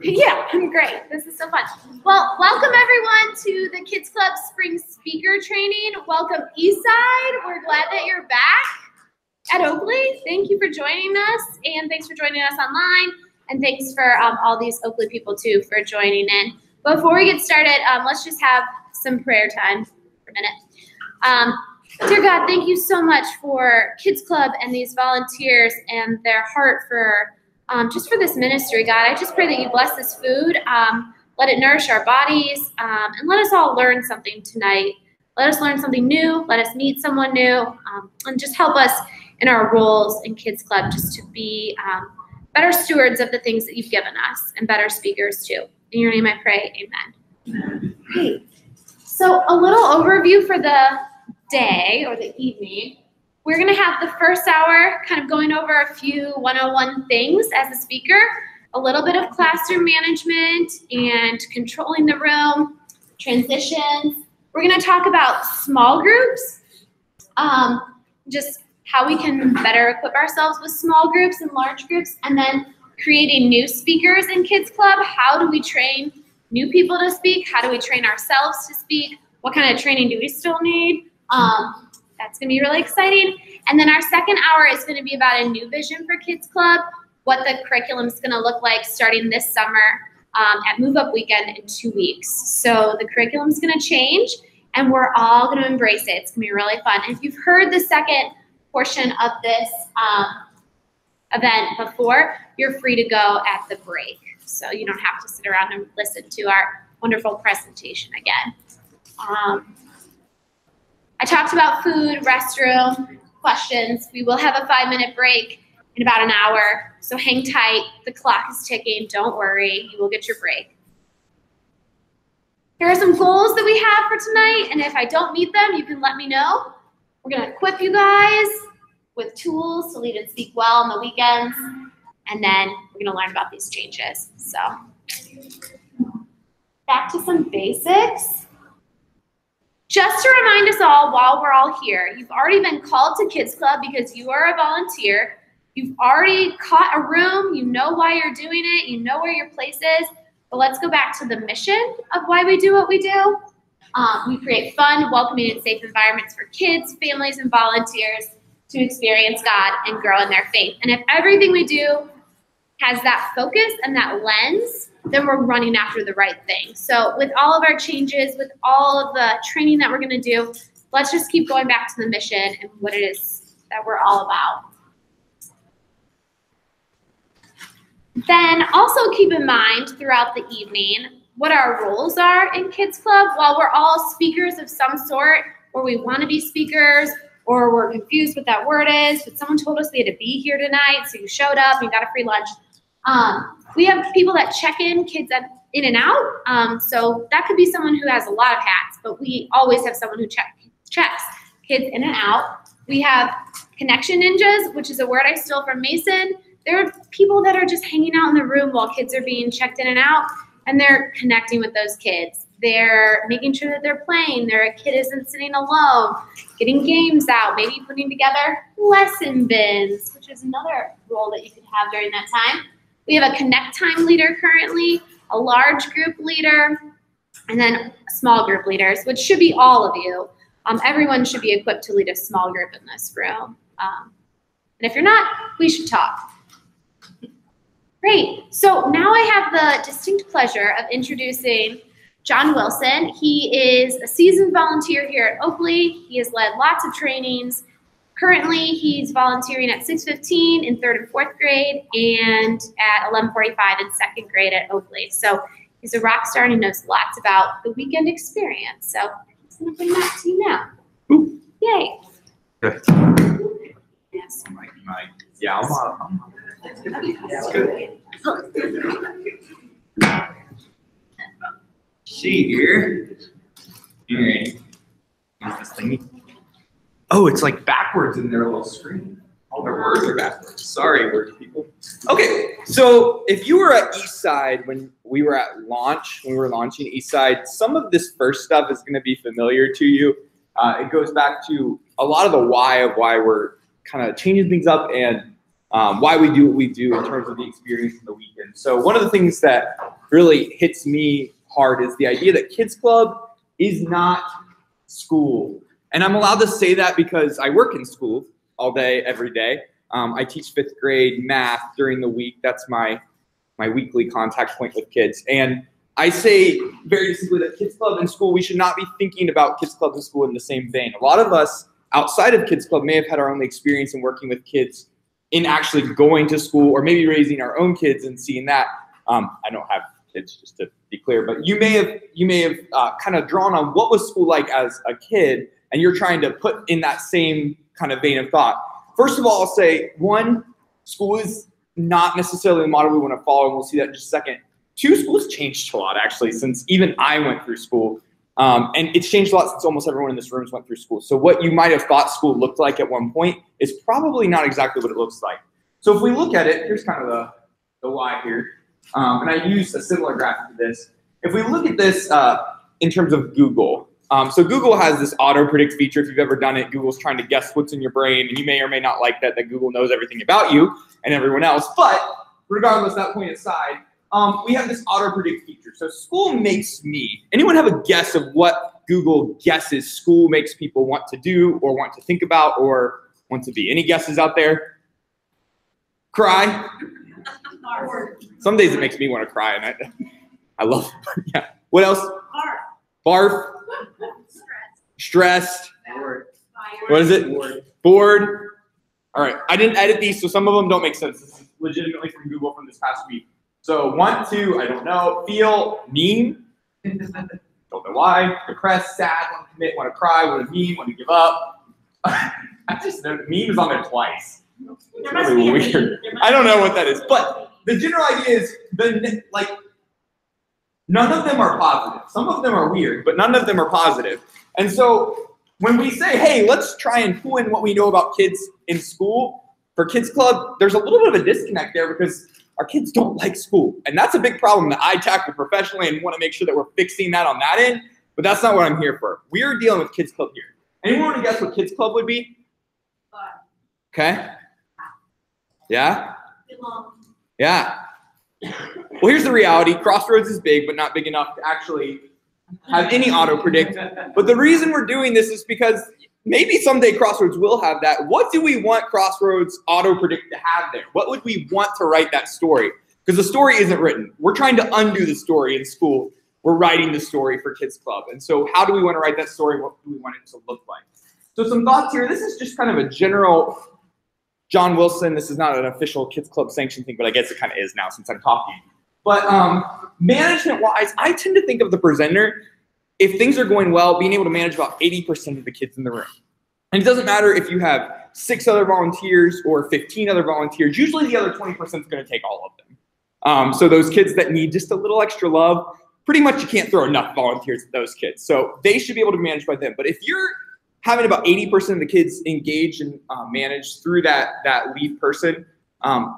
Yeah, I'm great. This is so fun. Well, welcome everyone to the Kids Club Spring Speaker Training. Welcome Eastside. We're glad that you're back at Oakley. Thank you for joining us, and thanks for joining us online, and thanks for all these Oakley people too for joining in. Before we get started, let's just have some prayer time for a minute. Dear God, thank you so much for Kids Club and these volunteers and their heart for just for this ministry, God. I just pray that you bless this food, let it nourish our bodies, and let us all learn something tonight. Let us learn something new, let us meet someone new, and just help us in our roles in Kids Club just to be better stewards of the things that you've given us and better speakers too. In your name I pray, amen. Great. So a little overview for the day or the evening. We're going to have the first hour kind of going over a few 101 things as a speaker, a little bit of classroom management and controlling the room, transitions. We're going to talk about small groups, just how we can better equip ourselves with small groups and large groups, and then creating new speakers in Kids Club. How do we train new people to speak? How do we train ourselves to speak? What kind of training do we still need? That's going to be really exciting. And then our second hour is going to be about a new vision for Kids Club, what the curriculum is going to look like starting this summer at Move Up Weekend in 2 weeks. So the curriculum is going to change, and we're all going to embrace it. It's going to be really fun. And if you've heard the second portion of this event before, you're free to go at the break. So you don't have to sit around and listen to our wonderful presentation again. I talked about food, restroom, questions. We will have a 5-minute break in about an hour, so hang tight. The clock is ticking. Don't worry. You will get your break. Here are some goals that we have for tonight, and if I don't meet them, you can let me know. We're going to equip you guys with tools to lead and speak well on the weekends, and then we're going to learn about these changes. So back to some basics. Just to remind us all while we're all here, you've already been called to Kids Club because you are a volunteer. You've already caught a room. You know why you're doing it. You know where your place is. But let's go back to the mission of why we do what we do. We create fun, welcoming, and safe environments for kids, families, and volunteers to experience God and grow in their faith. And if everything we do has that focus and that lens, then we're running after the right thing. So with all of our changes, with all of the training that we're going to do, let's just keep going back to the mission and what it is that we're all about. Then also keep in mind throughout the evening what our roles are in Kids Club. While we're all speakers of some sort, or we want to be speakers, or we're confused what that word is, but someone told us we had to be here tonight, so you showed up, you got a free lunch. We have people that check in kids in and out. So that could be someone who has a lot of hats, but we always have someone who checks kids in and out. We have connection ninjas, which is a word I stole from Mason. There are people that are just hanging out in the room while kids are being checked in and out, and they're connecting with those kids. They're making sure that they're playing. Their kid isn't sitting alone, getting games out, maybe putting together lesson bins, which is another role that you could have during that time. We have a connect time leader currently, a large group leader, and then small group leaders, which should be all of you. Everyone should be equipped to lead a small group in this room. And if you're not, we should talk. Great. So now I have the distinct pleasure of introducing John Wilson. He is a seasoned volunteer here at Oakley. He has led lots of trainings. Currently, he's volunteering at 6:15 in 3rd and 4th grade and at 11:45 in 2nd grade at Oakley. So he's a rock star and he knows lots about the weekend experience. So I'm going to bring that to you now. Ooh. Yay. Good. Yes. Yeah, I'm That's good. See here. Use this thingy. Oh, it's like backwards in their little screen. All their words are backwards. Sorry, word people. Okay, so if you were at Eastside when we were at launch, when we were launching Eastside, some of this first stuff is going to be familiar to you. It goes back to a lot of the why of why we're kind of changing things up and why we do what we do in terms of the experience of the weekend. So one of the things that really hits me hard is the idea that Kids Club is not school. And I'm allowed to say that because I work in school all day, every day. I teach 5th grade math during the week. That's my weekly contact point with kids. And I say very simply that Kids Club and school, we should not be thinking about Kids Club and school in the same vein. A lot of us outside of Kids Club may have had our own experience in working with kids in actually going to school or maybe raising our own kids and seeing that. I don't have kids, just to be clear, but you may have kind of drawn on what was school like as a kid, and you're trying to put in that same kind of vein of thought. First of all, I'll say, 1, school is not necessarily the model we want to follow, and we'll see that in just a second. 2, school's changed a lot, actually, since even I went through school. And it's changed a lot since almost everyone in this room went through school. So what you might have thought school looked like at one point is probably not exactly what it looks like. So if we look at it, here's kind of the why here. And I used a similar graphic to this. If we look at this in terms of Google, so Google has this auto-predict feature. If you've ever done it, Google's trying to guess what's in your brain, and you may or may not like that Google knows everything about you and everyone else. But regardless, that point aside, we have this auto-predict feature. So school makes me. Anyone have a guess of what Google guesses school makes people want to do or want to think about or want to be? Any guesses out there? Cry? Some days it makes me want to cry, and I love it. Yeah. What else? Barf. Stressed. What is it? Bored. All right. I didn't edit these, so some of them don't make sense. This is legitimately from Google from this past week. So want to, I don't know. Feel, mean. Don't know why. Depressed, sad, want to commit, want to cry, want to meme, want to give up. I just know meme is on there twice. It's really weird. I don't know what that is, but the general idea is none of them are positive. Some of them are weird, but none of them are positive. And so when we say, hey, let's try and pull in what we know about kids in school for Kids Club, there's a little bit of a disconnect there because our kids don't like school. And that's a big problem that I tackle professionally and want to make sure that we're fixing that on that end. But that's not what I'm here for. We're dealing with Kids Club here. Anyone want to guess what Kids Club would be? Okay. Yeah? Yeah. Well, here's the reality. Crossroads is big, but not big enough to actually have any auto-predict. But the reason we're doing this is because maybe someday Crossroads will have that. What do we want Crossroads auto-predict to have there? What would we want to write that story? Because the story isn't written. We're trying to undo the story in school. We're writing the story for Kids Club. And so how do we want to write that story? What do we want it to look like? So some thoughts here. This is just kind of a general John Wilson. This is not an official Kids Club sanction thing, but I guess it kind of is now since I'm talking. But management-wise, I tend to think of the presenter, if things are going well, being able to manage about 80% of the kids in the room. And it doesn't matter if you have 6 other volunteers or 15 other volunteers. Usually the other 20% is going to take all of them. So those kids that need just a little extra love, pretty much you can't throw enough volunteers at those kids. So they should be able to be managed by them. But if you're having about 80% of the kids engaged and managed through that lead person,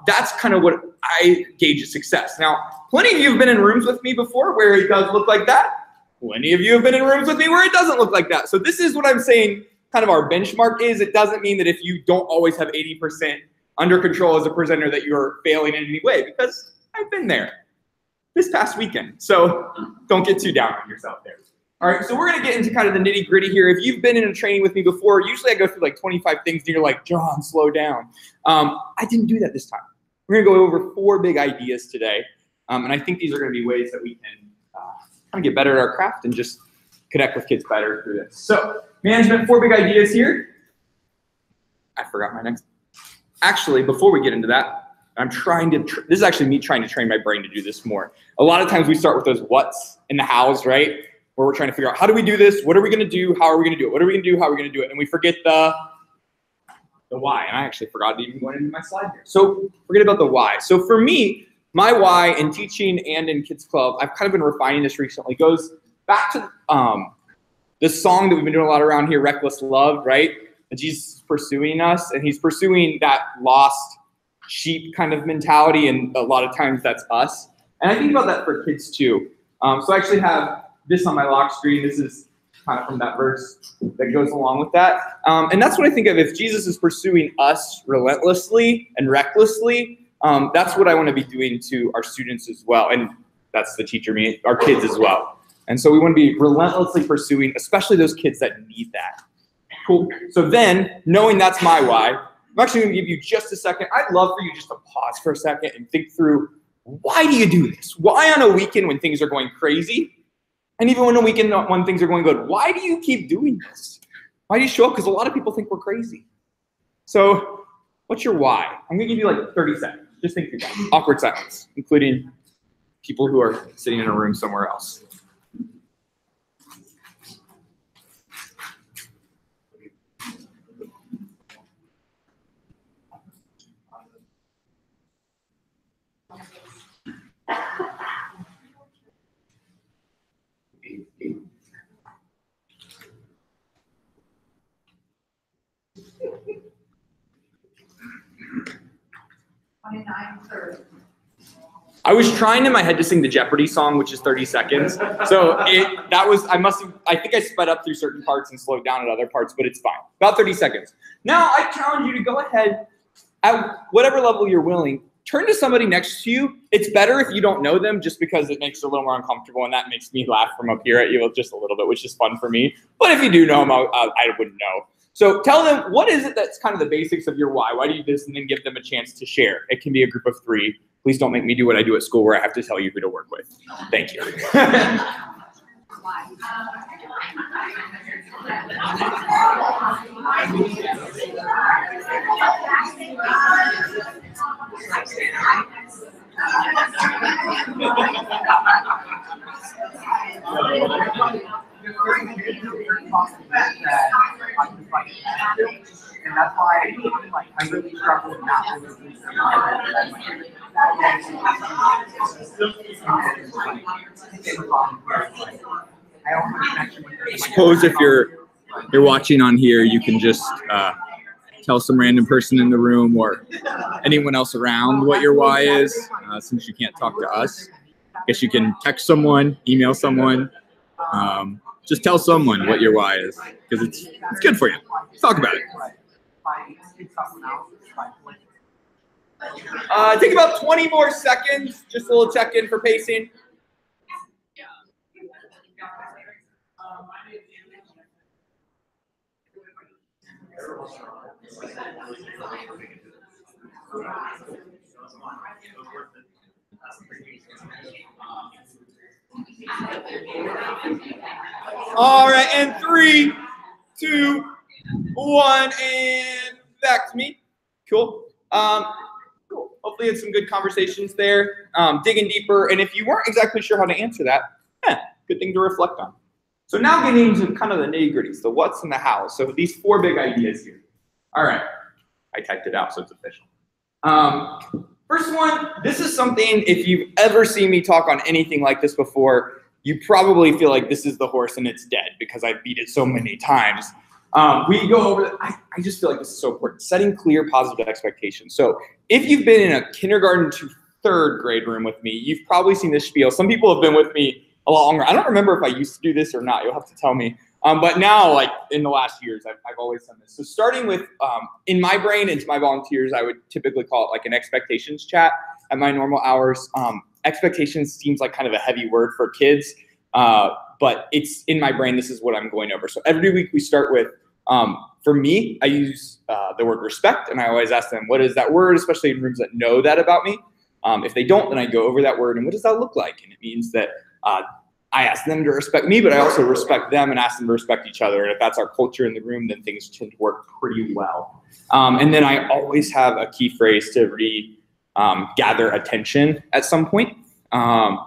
that's kind of what I gauge as success. Now, plenty of you have been in rooms with me before where it does look like that. Plenty of you have been in rooms with me where it doesn't look like that. So this is what I'm saying kind of our benchmark is. It doesn't mean that if you don't always have 80% under control as a presenter that you're failing in any way, because I've been there this past weekend. So don't get too down on yourself there. All right, so we're going to get into kind of the nitty gritty here. If you've been in a training with me before, usually I go through like 25 things and you're like, John, slow down. I didn't do that this time. We're going to go over 4 big ideas today. And I think these are going to be ways that we can kind of get better at our craft and just connect with kids better through this. So management, 4 big ideas here. I forgot my next. Actually, before we get into that, I'm trying to, this is actually me trying to train my brain to do this more. A lot of times we start with those what's and the hows, right? Where we're trying to figure out, how do we do this? What are we going to do? How are we going to do it? What are we going to do? How are we going to do it? And we forget the why. And I actually forgot to even go into my slide here. So forget about the why. So for me, my why in teaching and in Kids Club, I've kind of been refining this recently, goes back to this song that we've been doing a lot around here, Reckless Love, right? And Jesus is pursuing us, and he's pursuing that lost sheep kind of mentality, and a lot of times that's us. And I think about that for kids too. So I actually have this on my lock screen. This is kind of from that verse that goes along with that. And that's what I think of. If Jesus is pursuing us relentlessly and recklessly, that's what I want to be doing to our students as well. And that's the teacher, me, our kids as well. And so we want to be relentlessly pursuing, especially those kids that need that. Cool. So then, knowing that's my why, I'm actually going to give you just a second. I'd love for you just to pause for a second and think through, why do you do this? Why on a weekend when things are going crazy? And even on a weekend when things are going good, why do you keep doing this? Why do you show up? Because a lot of people think we're crazy. So what's your why? I'm going to give you like 30 seconds. Just think through that. Awkward silence, including people who are sitting in a room somewhere else. I was trying in my head to sing the Jeopardy song, which is 30 seconds. So I think I sped up through certain parts and slowed down at other parts, but it's fine. About 30 seconds. Now I challenge you to go ahead at whatever level you're willing, turn to somebody next to you. It's better if you don't know them just because it makes it a little more uncomfortable, and that makes me laugh from up here at you just a little bit, which is fun for me. But if you do know them, I wouldn't know. So tell them, what is it that's kind of the basics of your why? Why do you do this? And then give them a chance to share. It can be a group of 3. Please don't make me do what I do at school where I have to tell you who to work with. Thank you. And that's why I really struggle with not really I suppose if you're watching on here, you can just tell some random person in the room or anyone else around what your why is, since you can't talk to us. I guess you can text someone, email someone, just tell someone what your why is, because it's good for you. Let's talk about it. Take about 20 more seconds, just a little check-in for pacing. All right, and 3, 2, 1, and back to me. Cool. Cool. Hopefully, it's some good conversations there. Digging deeper, and if you weren't exactly sure how to answer that, good thing to reflect on. So now getting into kind of the nitty-gritty, the what's and the how. So these 4 big ideas here. All right, I typed it out, so it's official. First one, this is something, if you've ever seen me talk on anything like this before, you probably feel like this is the horse and it's dead because I beat it so many times. We go over, I just feel like this is so important, setting clear positive expectations. So if you've been in a kindergarten to 3rd grade room with me, you've probably seen this spiel. Some people have been with me a lot longer. I don't remember if I used to do this or not. You'll have to tell me. But now, like in the last years, I've always done this. So starting with, in my brain and to my volunteers, I would typically call it like an expectations chat at my normal hours. Expectations seems like kind of a heavy word for kids, but it's in my brain. This is what I'm going over. So every week we start with, for me, I use the word respect, and I always ask them, what is that word, especially in rooms that know that about me. If they don't, then I go over that word, and what does that look like? And it means that I ask them to respect me, but I also respect them and ask them to respect each other. And if that's our culture in the room, then things tend to work pretty well. And then I always have a key phrase to gather attention at some point. A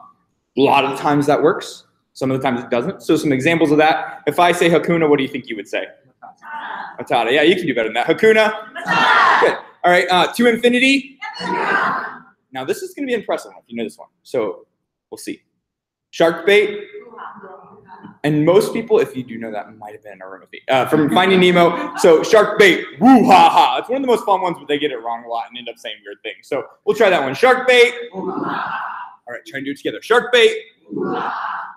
lot of the times that works. Some of the times it doesn't. So some examples of that. If I say Hakuna, what do you think you would say? Matata. Yeah, you can do better than that. Hakuna? Matata. Good. All right, to infinity? Yeah. Now this is going to be impressive if you know this one. So we'll see. Shark bait. And most people, if you do know that, might have been in a room with me. From Finding Nemo. So shark bait. Woo ha ha. It's one of the most fun ones, but they get it wrong a lot and end up saying weird things. So we'll try that one. Shark bait. All right, try and do it together. Shark bait.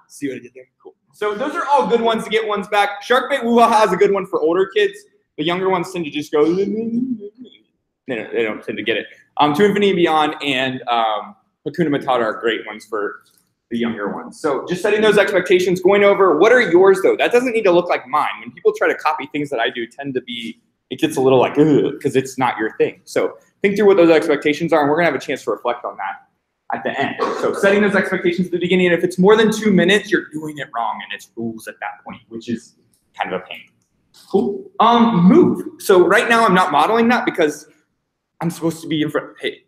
See what I did there? Cool. So those are all good ones to get ones back. Shark Bait Woo-Ha is a good one for older kids. The younger ones tend to just go, they don't tend to get it. To Infinity and Beyond and Hakuna Matata are great ones for the younger ones. So just setting those expectations, going over, what are yours though? That doesn't need to look like mine. When people try to copy things that I do, tend to be, it gets a little like, ugh, because it's not your thing. So think through what those expectations are, and we're gonna have a chance to reflect on that at the end. So setting those expectations at the beginning, and if it's more than 2 minutes, you're doing it wrong, and it's rules at that point, which is kind of a pain. Cool. Move. So right now I'm not modeling that because I'm supposed to be in front. Hey,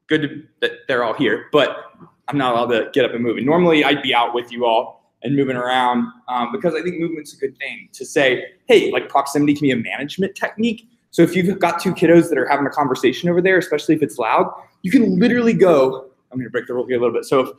good that they're all here, but I'm not allowed to get up and move. And normally I'd be out with you all and moving around because I think movement's a good thing to say, hey, like proximity can be a management technique. So if you've got two kiddos that are having a conversation over there, especially if it's loud, you can literally go, I'm gonna break the rule here a little bit. So if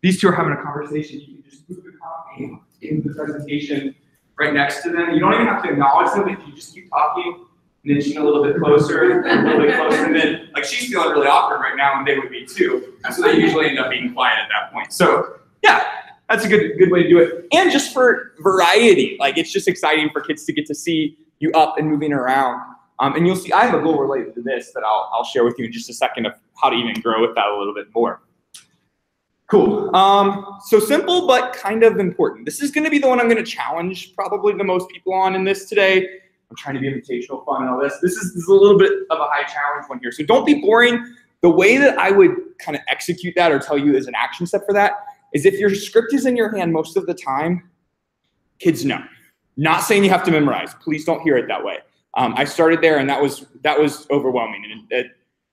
these two are having a conversation, you can just move the copy in the presentation right next to them. You don't even have to acknowledge them if you just keep talking and inching a little bit closer and a little bit closer. And then, like, she's feeling really awkward right now, and they would be too. And so they usually end up being quiet at that point. So yeah, that's a good way to do it. And just for variety, like it's just exciting for kids to get to see you up and moving around. And you'll see I have a goal related to this that I'll share with you in just a second of how to even grow with that a little bit more. Cool. So simple, but kind of important. This is going to be the one I'm going to challenge probably the most people on in this today. I'm trying to be invitational, fun, and all this. This is a little bit of a high challenge one here. So don't be boring. The way that I would kind of execute that or tell you as an action step for that is if your script is in your hand most of the time, kids know. Not saying you have to memorize. Please don't hear it that way. I started there, and that was overwhelming. And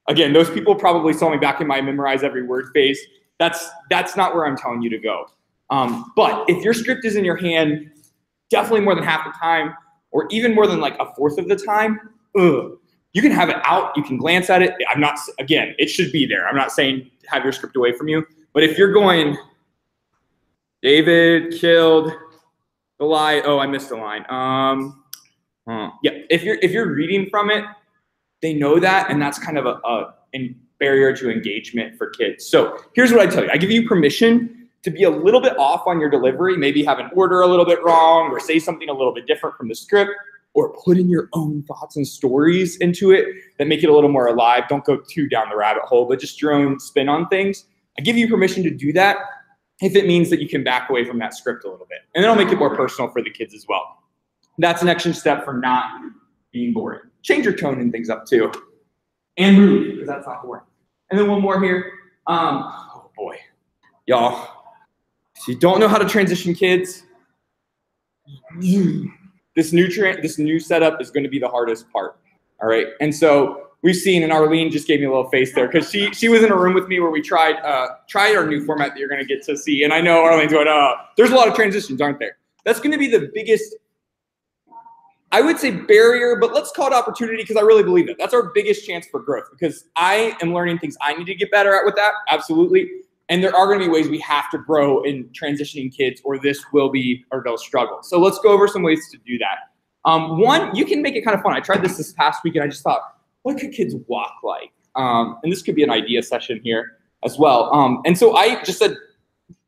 again, those people probably saw me back in my memorize every word phase. That's not where I'm telling you to go. But if your script is in your hand, definitely more than half the time, or even more than like a fourth of the time, you can have it out. You can glance at it. Again, it should be there. I'm not saying have your script away from you. But if you're going, David killed Goliath. Oh, I missed a line. Yeah, if you're reading from it, they know that, and that's kind of a barrier to engagement for kids. So here's what I tell you. I give you permission to be a little bit off on your delivery, maybe have an order a little bit wrong, or say something a little bit different from the script, or put in your own thoughts and stories into it that make it a little more alive. Don't go too down the rabbit hole, but just your own spin on things. I give you permission to do that if it means that you can back away from that script a little bit. And then I'll make it more personal for the kids as well. That's an action step for not being boring. Change your tone and things up too. And move, because that's not boring. And then one more here. Oh boy, y'all. If you don't know how to transition kids, this new setup is going to be the hardest part. All right. And so we've seen, and Arlene just gave me a little face there because she was in a room with me where we tried our new format that you're going to get to see. And I know Arlene's going, there's a lot of transitions, aren't there? That's going to be the biggest, I would say, barrier, but let's call it opportunity because I really believe that. That's our biggest chance for growth because I am learning things I need to get better at with that, absolutely. And there are going to be ways we have to grow in transitioning kids or they'll struggle. So let's go over some ways to do that. One, you can make it kind of fun. I tried this past week and I just thought, what could kids walk like? And this could be an idea session here as well. And so I just said,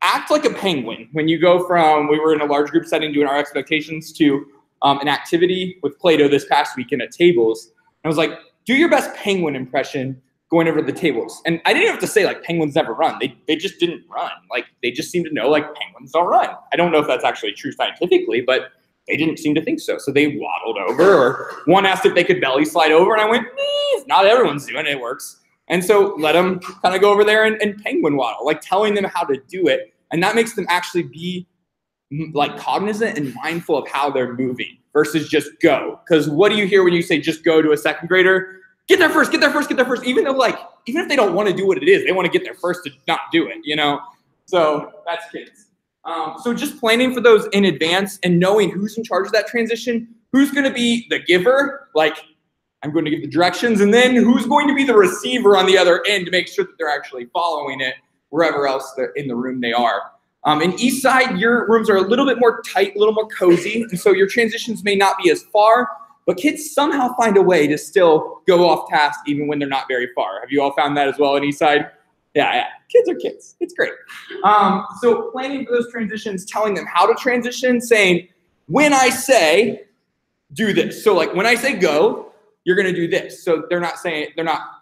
act like a penguin. When you go from, we were in a large group setting doing our expectations to an activity with Play-Doh this past weekend at tables. And I was like, do your best penguin impression going over the tables. And I didn't have to say like penguins never run. They just didn't run. Like they just seem to know like penguins don't run. I don't know if that's actually true scientifically, but they didn't seem to think so. So they waddled over, or one asked if they could belly slide over, and I went, not everyone's doing it, it works. And so let them kind of go over there and penguin waddle, like telling them how to do it. And that makes them actually be like cognizant and mindful of how they're moving versus just go. Because what do you hear when you say just go to a second grader? Get there first, get there first, get there first. Even if they don't want to do what it is, they want to get there first to not do it, you know? So that's kids. So just planning for those in advance and knowing who's in charge of that transition, who's going to be the giver, like I'm going to give the directions, and then who's going to be the receiver on the other end to make sure that they're actually following it wherever else in the room they are. In East Side, your rooms are a little bit more tight, a little more cozy, and so your transitions may not be as far, but kids somehow find a way to still go off task even when they're not very far. Have you all found that as well in East Side? Yeah, kids are kids. It's great. So planning for those transitions, telling them how to transition, saying, when I say, do this. So like when I say go, you're gonna do this. So they're not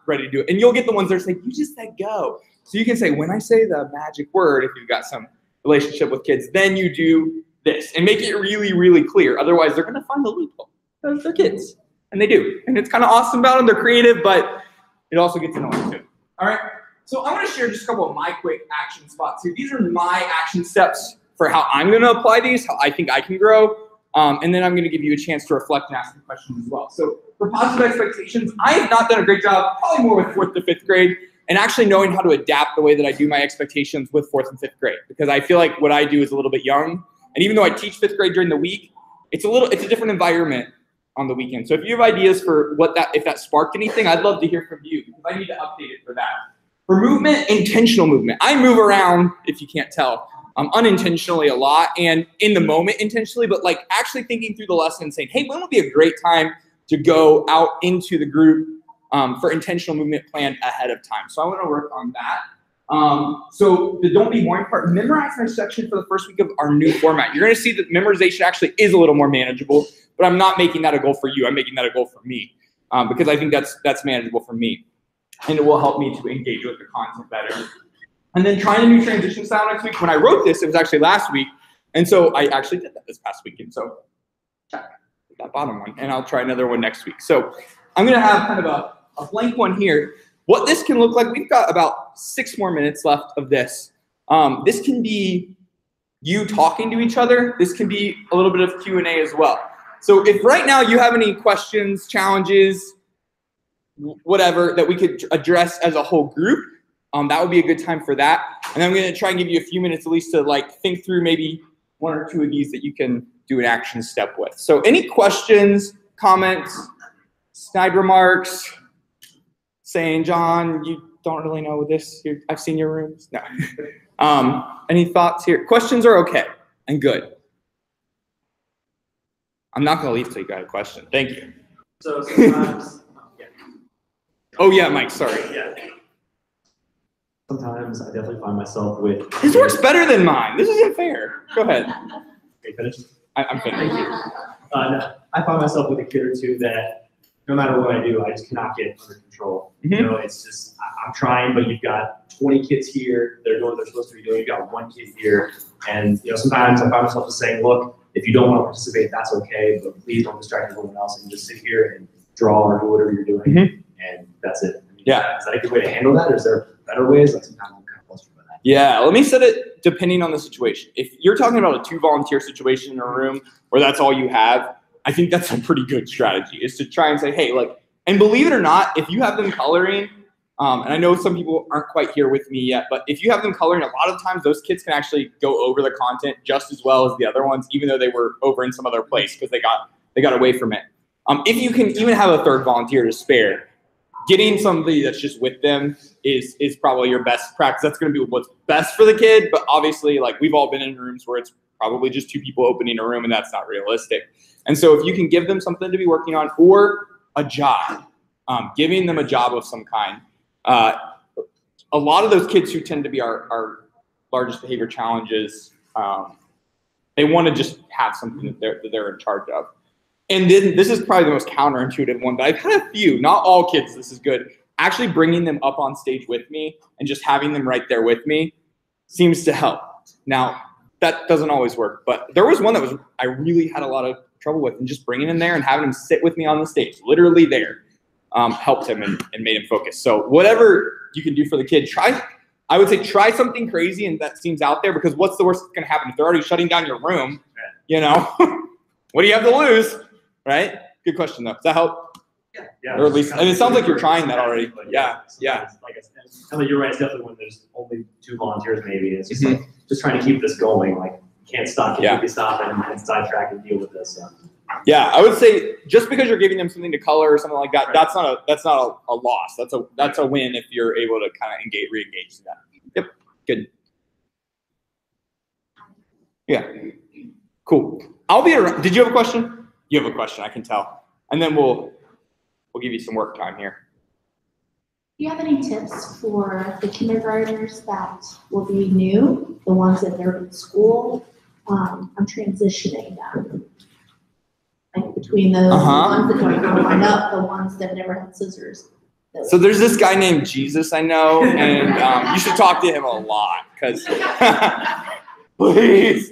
ready to do it. And you'll get the ones that are saying, you just said go. So you can say, when I say the magic word, if you've got some relationship with kids, then you do this. And make it really, really clear. Otherwise, they're gonna find the loophole. Because they're kids. And they do. And it's kind of awesome about them. They're creative, but it also gets annoying too. All right? So I want to share just a couple of my quick action spots here. These are my action steps for how I'm going to apply these, how I think I can grow. And then I'm going to give you a chance to reflect and ask some questions as well. So for positive expectations, I have not done a great job, probably more with 4th to 5th grade, and actually knowing how to adapt the way that I do my expectations with 4th and 5th grade. Because I feel like what I do is a little bit young. And even though I teach 5th grade during the week, it's a different environment on the weekend. So if you have ideas for if that sparked anything, I'd love to hear from you because I need to update it for that. For movement, intentional movement. I move around, if you can't tell, unintentionally a lot and in the moment intentionally, but like actually thinking through the lesson and saying, hey, when would be a great time to go out into the group for intentional movement planned ahead of time. So I want to work on that. So the don't be boring part, memorize my section for the first week of our new format. You're going to see that memorization actually is a little more manageable, but I'm not making that a goal for you. I'm making that a goal for me because I think that's manageable for me. And it will help me to engage with the content better. And then trying a new transition style next week. When I wrote this, it was actually last week. And so I actually did that this past weekend. So check that bottom one. And I'll try another one next week. So I'm going to have kind of a blank one here. What this can look like, we've got about 6 more minutes left of this. This can be you talking to each other. This can be a little bit of Q&A as well. So if right now you have any questions, challenges, whatever that we could address as a whole group, that would be a good time for that. And I'm going to try and give you a few minutes at least to like think through maybe 1 or 2 of these that you can do an action step with. So any questions, comments, snide remarks, saying, John, you don't really know this. I've seen your rooms. No. Any thoughts here? Questions are okay and good. I'm not going to leave till you got a question. Thank you. So sometimes, Oh yeah, Mike, sorry. Yeah. Sometimes I definitely find myself with. His work's better than mine. This isn't fair. Go ahead. Are you finished? I'm finished. Thank you. No, I find myself with a kid or two that no matter what I do, I just cannot get under control. Mm-hmm. You know, it's just, I'm trying, but you've got 20 kids here. They're doing what they're supposed to be doing. You've got 1 kid here. And, you know, sometimes I find myself just saying, look, if you don't want to participate, that's okay, but please don't distract everyone else and just sit here and draw or do whatever you're doing. Mm-hmm. And that's it. I mean, yeah. Is that a good way to handle that? Or is there better ways? Like sometimes I'm kind of frustrated by that. Yeah, let me set it depending on the situation. If you're talking about a 2 volunteer situation in a room where that's all you have, I think that's a pretty good strategy, is to try and say, hey, like, and believe it or not, if you have them coloring, and I know some people aren't quite here with me yet, but if you have them coloring, a lot of times those kids can actually go over the content just as well as the other ones, even though they were over in some other place because they got away from it. If you can even have a 3rd volunteer to spare, getting somebody that's just with them is probably your best practice. That's going to be what's best for the kid, but obviously, like, we've all been in rooms where it's probably just 2 people opening a room, and that's not realistic. And so if you can give them something to be working on or a job, giving them a job of some kind. A lot of those kids who tend to be our largest behavior challenges, they want to just have something that they're in charge of. And then this is probably the most counterintuitive one, but I've had a few, not all kids, this is good, actually bringing them up on stage with me and just having them right there with me seems to help. Now, that doesn't always work, but there was one that I really had a lot of trouble with, and just bringing him there and having him sit with me on the stage, literally there, helped him and made him focus. So whatever you can do for the kid, I would say try something crazy and that seems out there, because what's the worst that's going to happen? If they're already shutting down your room, you know, what do you have to lose, right? Good question, though. Does that help? Yeah. Or at least, and it sounds like you're trying that already. Yeah. Like I said, you're right. It's definitely when there's only 2 volunteers, maybe. It's just like, just trying to keep this going. Like, can't stop, can't stop and sidetrack and deal with this. So. Yeah, I would say just because you're giving them something to color or something like that, that's not a loss. That's a win if you're able to kind of re-engage in that. Yep, good. Yeah, cool. I'll be around. Did you have a question? You have a question, I can tell. And then we'll give you some work time here. you have any tips for the kindergartners that will be new, the ones that are in school? I'm transitioning them. Like between those, the ones that don't know line up, the ones that never had scissors. So there's this guy named Jesus I know, and you should talk to him a lot, because please.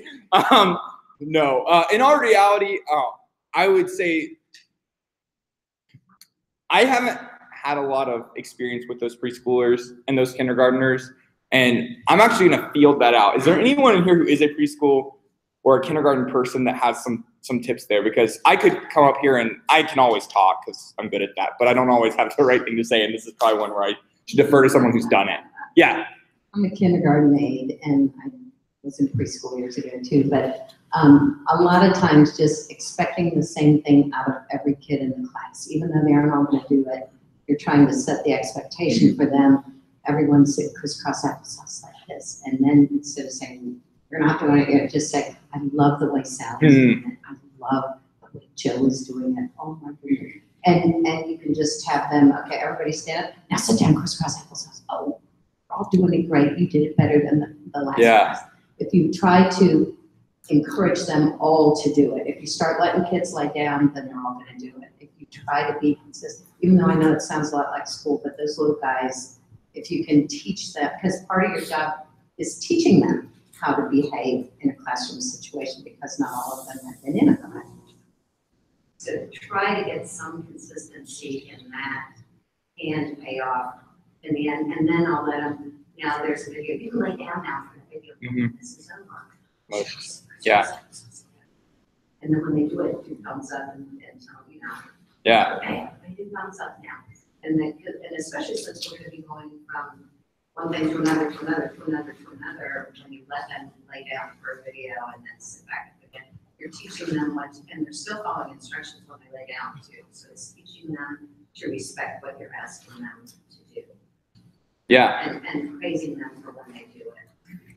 No, in all reality, I would say I haven't had a lot of experience with those preschoolers and those kindergartners, and I'm actually going to field that out. Is there anyone in here who is a preschool or a kindergarten person that has some tips there? Because I could come up here and I can always talk because I'm good at that, but I don't always have the right thing to say, and this is probably one where I should defer to someone who's done it. Yeah. I'm a kindergarten aide, and I was in preschool years ago too, but a lot of times just expecting the same thing out of every kid in the class, even though they aren't all going to do it, you're trying to set the expectation for them. Everyone sit crisscross applesauce like this, and then instead of saying, you're not doing it, just say, I love the way Sally's doing it. I love the way Joe is doing it. Oh my goodness. And you can just have them, okay, everybody stand up. Now sit down, crisscross applesauce. Oh, we're all doing it great. You did it better than the last class. If you try to encourage them all to do it, if you start letting kids lie down, then they're all going to do it. If you try to be consistent, even though I know it sounds a lot like school, but those little guys, if you can teach them, because part of your job is teaching them how to behave in a classroom situation, because not all of them have been in a classroom. So try to get some consistency in that and pay off in the end, and then I'll let them, now there's a video, you can lay down now for the video, this is homework. Yeah. And then when they do it, 2 thumbs up and tell you know. Yeah. Okay, I do thumbs up now. And especially since we're going to be going from one thing to another, to another, to another, to another, when you let them lay down for a video and then sit back again, you're teaching them what, and they're still following instructions when they lay down too. So it's teaching them to respect what you're asking them to do. Yeah. And praising them for when they do it.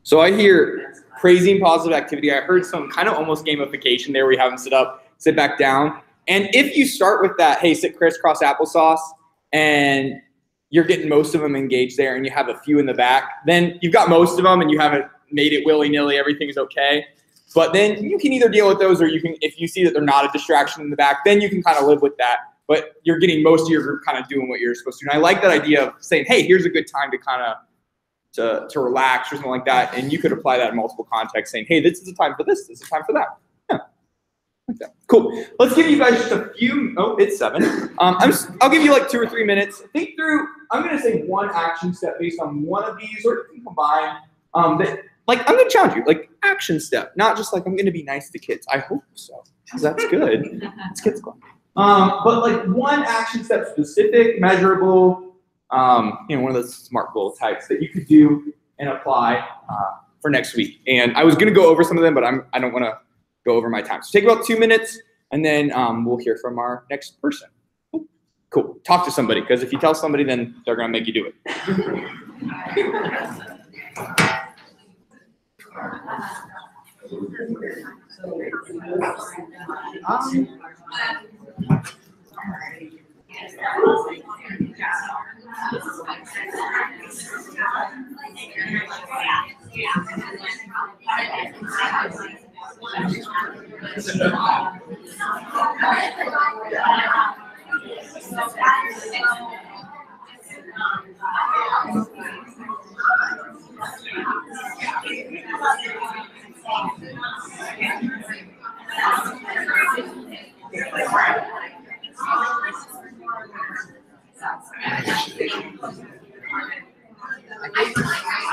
So I hear praising positive activity. I heard some kind of almost gamification there where you have them sit up, sit back down. And if you start with that, hey, sit crisscross applesauce, and you're getting most of them engaged there, and you have a few in the back, then you've got most of them and you haven't made it willy-nilly, everything is okay. But then you can either deal with those, or you can, if you see that they're not a distraction in the back, then you can kind of live with that. But you're getting most of your group kind of doing what you're supposed to do. And I like that idea of saying, hey, here's a good time to kind of to relax or something like that. And you could apply that in multiple contexts, saying, hey, this is a time for this is a time for that. Yeah. Like that. Cool. Let's give you guys just a few. Oh, it's 7. I'll give you like 2 or 3 minutes. Think through. I'm going to say one action step based on one of these, or you can combine. Like I'm going to challenge you, like action step, not just like I'm going to be nice to kids. I hope so, because that's good. It's kids club. But like one action step, specific, measurable. One of those SMART goal types that you could do and apply for next week. And I was going to go over some of them, but I don't want to go over my time. So take about 2 minutes, and then we'll hear from our next person. Cool. Talk to somebody, because if you tell somebody, then they're going to make you do it.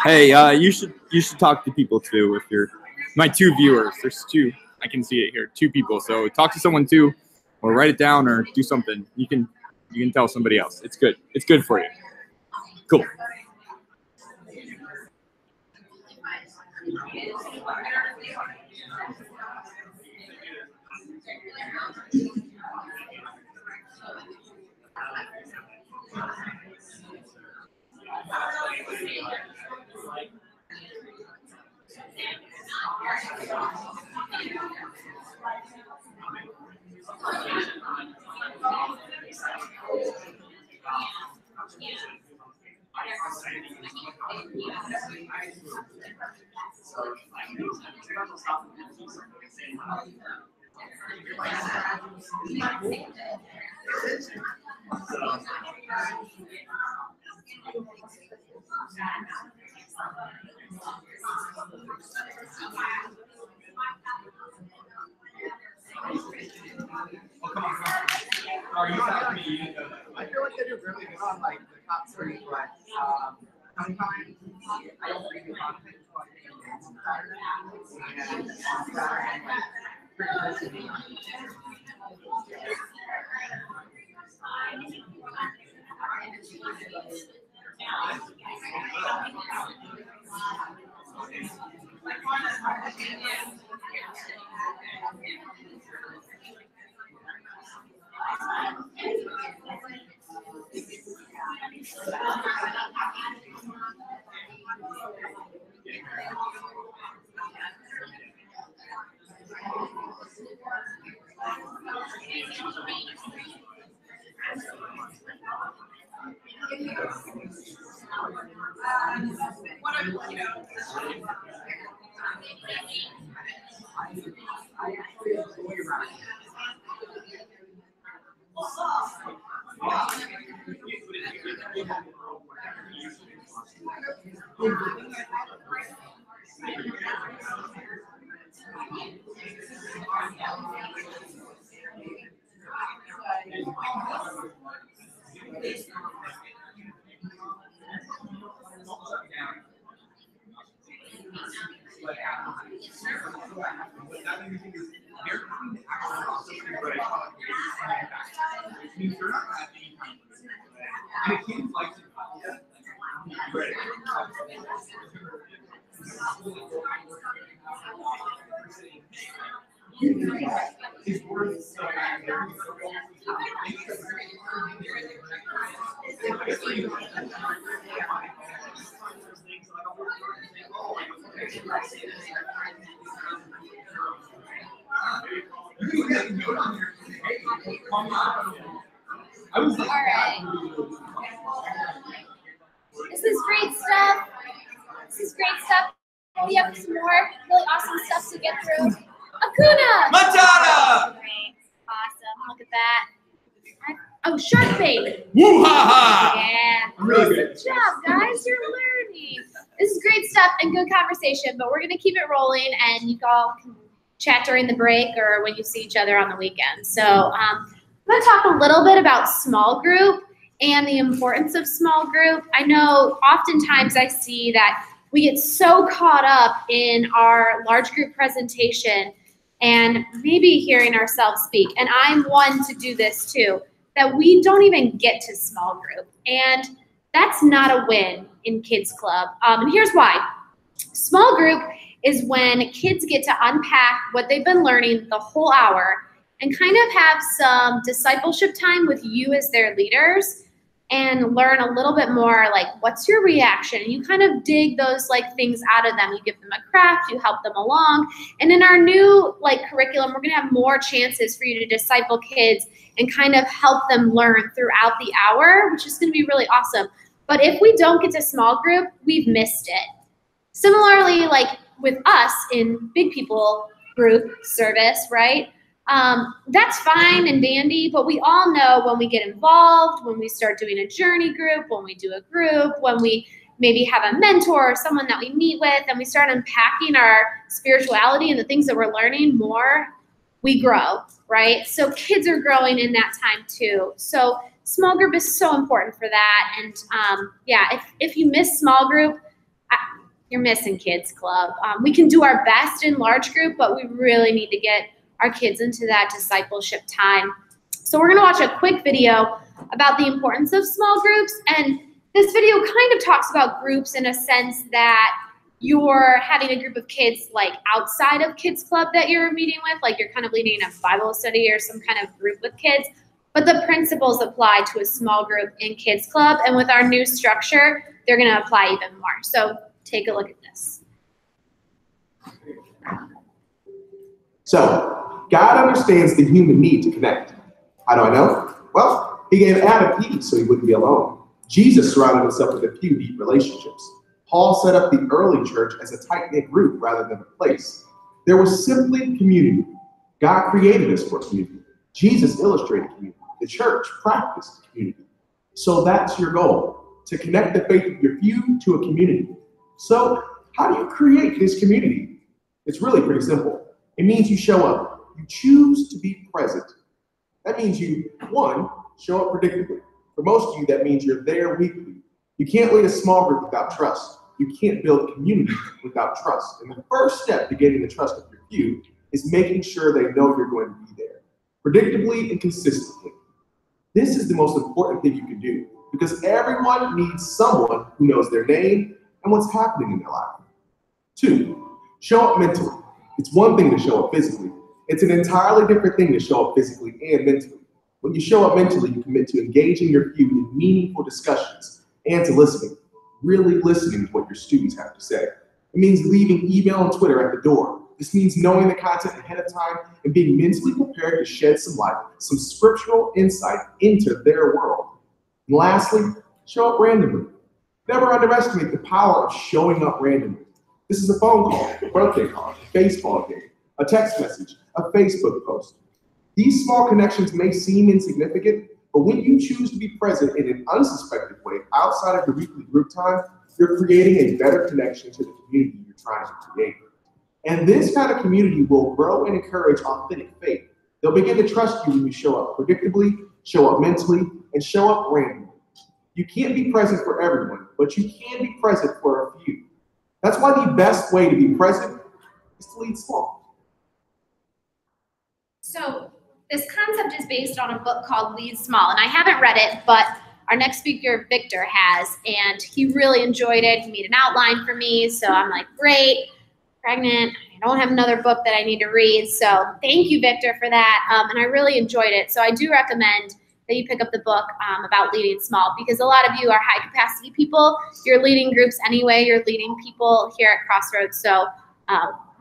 Hey, you should talk to people too. If you're my 2 viewers, there's 2. I can see it here, 2 people. So talk to someone too, or write it down, or do something. You can tell somebody else. It's good. It's good for you. Cool. I feel like they do really good on like the top three, but sometimes I don't read the content on Saturday. And on Saturday, like, pretty Alright. This is great stuff. This is great stuff. We have some more really awesome stuff to get through. Akuna! Matata! Great. Awesome. Look at that. Oh, shark bait. Woo ha ha! Yeah. I'm really good. Good job, guys. You're learning. This is great stuff and good conversation, but we're going to keep it rolling, and you all can chat during the break or when you see each other on the weekend. So I'm going to talk a little bit about small group and the importance of small group. I know oftentimes I see that we get so caught up in our large group presentation and maybe hearing ourselves speak, and I'm one to do this too, that we don't even get to small group. And that's not a win in Kids Club. And here's why. Small group is when kids get to unpack what they've been learning the whole hour and kind of have some discipleship time with you as their leaders and learn a little bit more, like, what's your reaction? And you kind of dig those like things out of them. You give them a craft, you help them along. And in our new curriculum, we're gonna have more chances for you to disciple kids and kind of help them learn throughout the hour, which is gonna be really awesome. But if we don't get to small group, we've missed it. Similarly, like with us in big people group service, right? That's fine and dandy, but we all know when we get involved, when we start doing a journey group, when we do a group, when we maybe have a mentor or someone that we meet with, and we start unpacking our spirituality and the things that we're learning more, we grow, right? So kids are growing in that time too. So small group is so important for that. And yeah, if you miss small group, you're missing Kids Club. We can do our best in large group, but we really need to get our kids into that discipleship time. So we're gonna watch a quick video about the importance of small groups. And this video kind of talks about groups in a sense that you're having a group of kids like outside of Kids Club that you're meeting with, like you're kind of leading a Bible study or some kind of group with kids. But the principles apply to a small group in Kids Club. And with our new structure, they're gonna apply even more. So take a look at this. So, God understands the human need to connect. How do I know? Well, he gave Adam peace so he wouldn't be alone. Jesus surrounded himself with a few deep relationships. Paul set up the early church as a tight-knit group rather than a place. There was simply community. God created us for community. Jesus illustrated community. The church practiced community. So that's your goal, to connect the faith of your few to a community. So how do you create this community? It's really pretty simple. It means you show up. You choose to be present. That means you, one, show up predictably. For most of you, that means you're there weekly. You can't lead a small group without trust. You can't build community without trust. And the first step to getting the trust of your few is making sure they know you're going to be there, predictably and consistently. This is the most important thing you can do, because everyone needs someone who knows their name and what's happening in their life. 2, show up mentally. It's one thing to show up physically. It's an entirely different thing to show up physically and mentally. When you show up mentally, you commit to engaging your few in meaningful discussions and to listening, really listening to what your students have to say. It means leaving email and Twitter at the door. This means knowing the content ahead of time and being mentally prepared to shed some light, some scriptural insight into their world. And lastly, show up randomly. Never underestimate the power of showing up randomly. This is a phone call, a birthday card, a baseball game, a text message, a Facebook post. These small connections may seem insignificant, but when you choose to be present in an unsuspected way outside of your weekly group time, you're creating a better connection to the community you're trying to create. And this kind of community will grow and encourage authentic faith. They'll begin to trust you when you show up predictably, show up mentally, and show up randomly. You can't be present for everyone, but you can be present for a few. That's why the best way to be present is to lead small. So this concept is based on a book called Lead Small, and I haven't read it, but our next speaker, Victor, has, and he really enjoyed it. He made an outline for me, so I'm like, great, pregnant, I don't have another book that I need to read, so thank you, Victor, for that, and I really enjoyed it. So I do recommend that you pick up the book about leading small, because a lot of you are high-capacity people. You're leading groups anyway. You're leading people here at Crossroads, so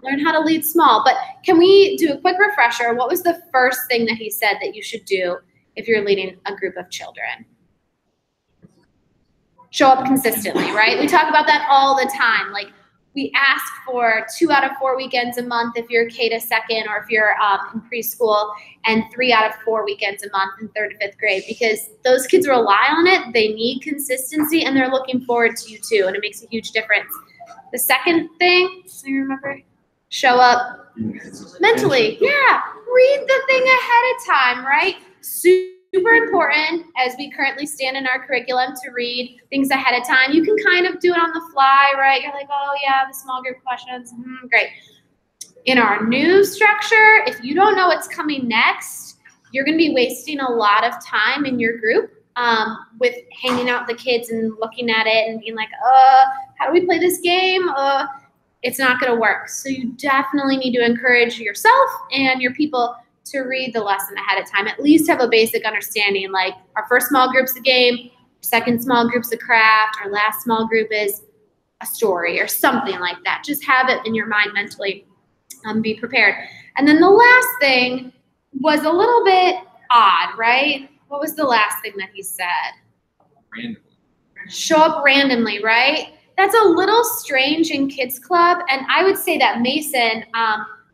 learn how to lead small. But can we do a quick refresher? What was the first thing that he said that you should do if you're leading a group of children? Show up consistently, right? We talk about that all the time. Like, we ask for 2 out of 4 weekends a month if you're K to 2nd, or if you're in preschool, and 3 out of 4 weekends a month in 3rd to 5th grade, because those kids rely on it. They need consistency, and they're looking forward to you too, and it makes a huge difference. The second thing, so you remember, show up mentally. Yeah, read the thing ahead of time, right? Super important as we currently stand in our curriculum to read things ahead of time. You can kind of do it on the fly, right? You're like, oh yeah, the small group questions, great. In our new structure, if you don't know what's coming next, you're gonna be wasting a lot of time in your group with hanging out with the kids and looking at it and being like, how do we play this game? It's not gonna work. So you definitely need to encourage yourself and your people to read the lesson ahead of time, at least have a basic understanding, like our first small group's a game, second small group's a craft, our last small group is a story or something like that. Just have it in your mind mentally, be prepared. And then the last thing was a little bit odd, right? What was the last thing that he said? Randomly. Show up randomly, right? That's a little strange in Kids Club, and I would say that Mason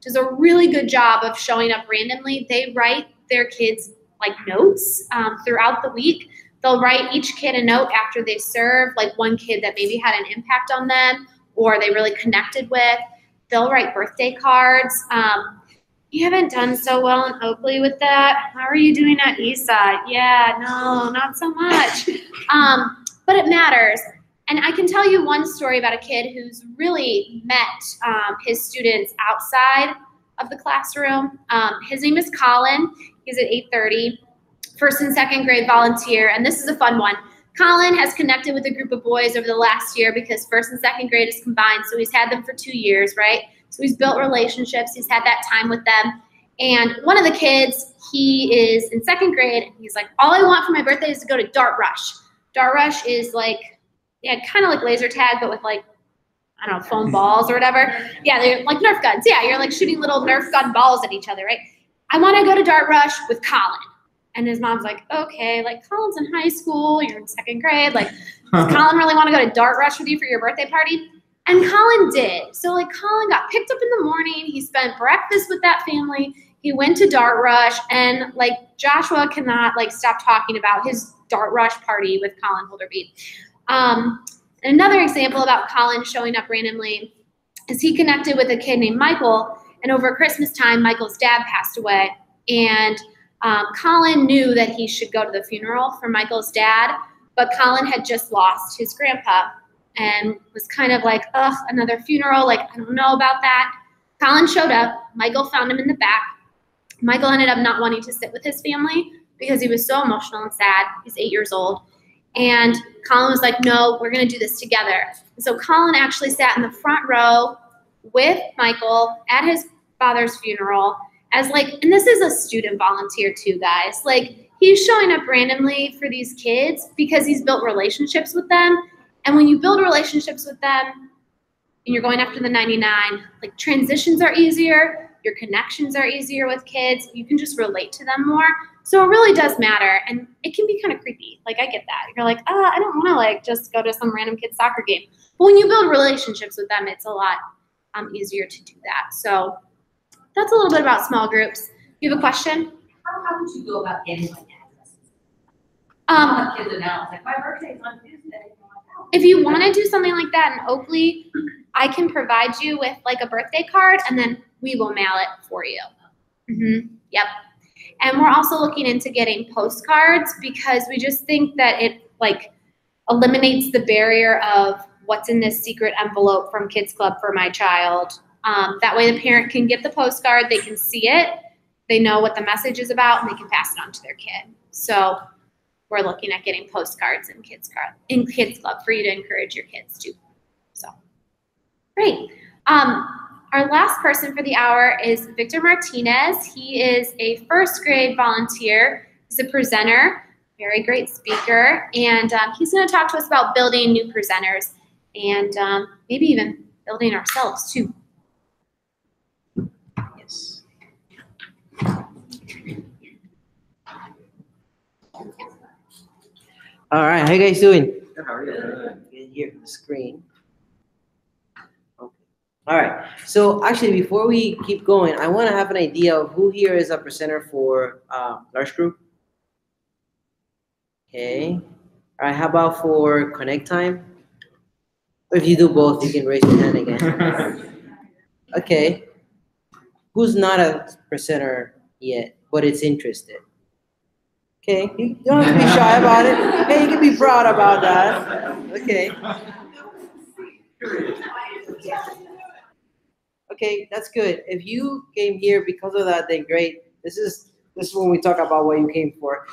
does a really good job of showing up randomly. They write their kids like notes throughout the week. They'll write each kid a note after they serve, like one kid that maybe had an impact on them or they really connected with. They'll write birthday cards. You haven't done so well in Oakley with that. How are you doing at Eastside? Yeah, no, not so much. But it matters. And I can tell you one story about a kid who's really met his students outside of the classroom. His name is Colin. He's at 8:30, 1st and 2nd grade volunteer. And this is a fun one. Colin has connected with a group of boys over the last year because 1st and 2nd grade is combined. So he's had them for 2 years, right? So he's built relationships. He's had that time with them. And one of the kids, he is in 2nd grade. And he's like, all I want for my birthday is to go to Dart Rush. Dart Rush is like, yeah, kind of like laser tag, but with like, I don't know, foam balls or whatever. Yeah, they're like Nerf guns. Yeah, you're like shooting little Nerf gun balls at each other, right? I want to go to Dart Rush with Colin. And his mom's like, okay, like Colin's in high school, you're in second grade, like, does Colin really want to go to Dart Rush with you for your birthday party? And Colin did. So like Colin got picked up in the morning, he spent breakfast with that family, he went to Dart Rush, and like Joshua cannot like stop talking about his Dart Rush party with Colin Holderbeat. Another example about Colin showing up randomly is he connected with a kid named Michael, and over Christmas time, Michael's dad passed away, and Colin knew that he should go to the funeral for Michael's dad, but Colin had just lost his grandpa and was kind of like, ugh, another funeral, like, I don't know about that. Colin showed up. Michael found him in the back. Michael ended up not wanting to sit with his family because he was so emotional and sad. He's 8 years old. And Colin was like, no, we're going to do this together. And so Colin actually sat in the front row with Michael at his father's funeral as like, and this is a student volunteer too, guys. Like, he's showing up randomly for these kids because he's built relationships with them. And when you build relationships with them and you're going after the 99, like transitions are easier, your connections are easier with kids, you can just relate to them more. So it really does matter, and it can be kind of creepy. Like, I get that. You're like, I don't want to like just go to some random kid's soccer game. But when you build relationships with them, it's a lot easier to do that. So that's a little bit about small groups. You have a question? How would you go about getting like addresses? Kids announce like my birthday's on Tuesday. If you want to do something like that in Oakley, I can provide you with like a birthday card, and then we will mail it for you. Yep. And we're also looking into getting postcards because we just think that it like eliminates the barrier of what's in this secret envelope from Kids Club for my child. That way the parent can get the postcard, they can see it, they know what the message is about, and they can pass it on to their kid. So we're looking at getting postcards in Kids Club for you to encourage your kids to. So great. Our last person for the hour is Victor Martinez. He is a first grade volunteer. He's a presenter, very great speaker, and he's going to talk to us about building new presenters and maybe even building ourselves too. Yes. All right, how you guys doing? Good, how are you? Get here from the screen. Okay. All right. So actually, before we keep going, I want to have an idea of who here is a presenter for large group. Okay. All right. How about for connect time? Or if you do both, you can raise your hand again. Okay. Who's not a presenter yet, but it's interested? Okay, you don't have to be shy about it. Hey, you can be proud about that. Okay. Okay, that's good. If you came here because of that, then great. This is when we talk about what you came for.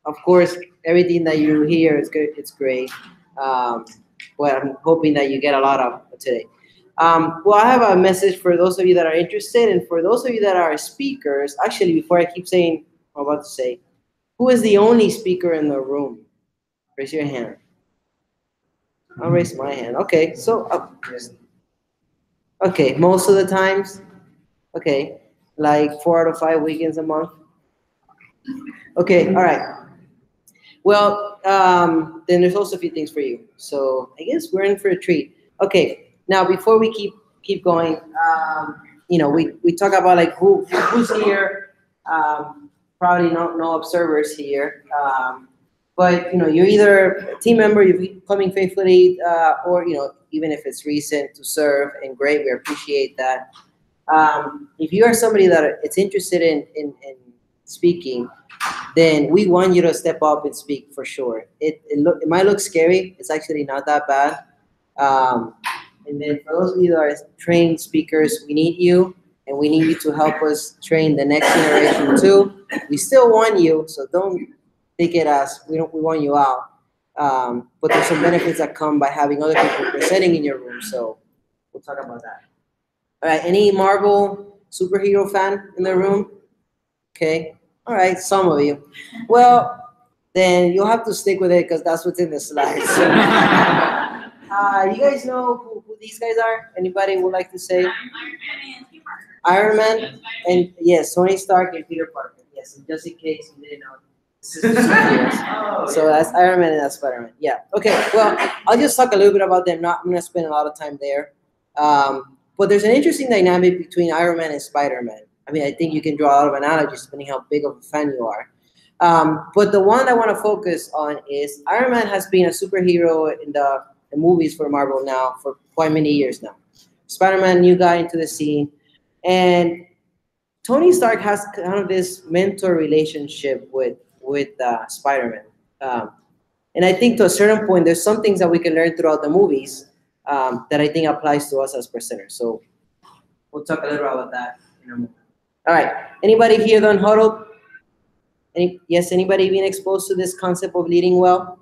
Of course, everything that you hear is good. It's great. But I'm hoping that you get a lot of today. Well, I have a message for those of you that are interested, and for those of you that are speakers. Actually, before I keep saying what I'm about to say, who is the only speaker in the room? Raise your hand. I'll raise my hand. Okay, so okay, most of the times. Okay, like 4 out of 5 weekends a month. Okay, all right. Well, then there's also a few things for you. So I guess we're in for a treat. Okay, now before we keep going, you know, we talk about like who's here. Probably no observers here, but you know, you're either a team member, you're coming faithfully, or you know, even if it's recent to serve, and great, we appreciate that. If you are somebody that is interested in speaking, then we want you to step up and speak for sure. It might look scary. It's actually not that bad. And then for those of you that are trained speakers, we need you. And we need you to help us train the next generation too. We still want you, so don't take it as we want you out. But there's some benefits that come by having other people presenting in your room. So we'll talk about that. All right, any Marvel superhero fan in the room? Okay, all right, some of you. Well, then you'll have to stick with it because that's what's in the slides. You guys know who these guys are? Anybody would like to say? Iron Man and yes, Tony Stark and Peter Parker. Yes, and just in case you didn't know. Superheroes. So that's Iron Man and that's Spider-Man. Yeah. Okay. Well, I'll just talk a little bit about them. I'm gonna spend a lot of time there. But there's an interesting dynamic between Iron Man and Spider-Man. I mean, I think you can draw a lot of analogies depending how big of a fan you are. But the one I want to focus on is Iron Man has been a superhero in the movies for Marvel now for quite many years now. Spider-Man, new guy into the scene, and Tony Stark has kind of this mentor relationship with Spider-Man. And I think to a certain point, there's some things that we can learn throughout the movies that I think applies to us as presenters. So we'll talk a little about that in a moment. All right. Anybody here done huddle? Anybody been exposed to this concept of leading well?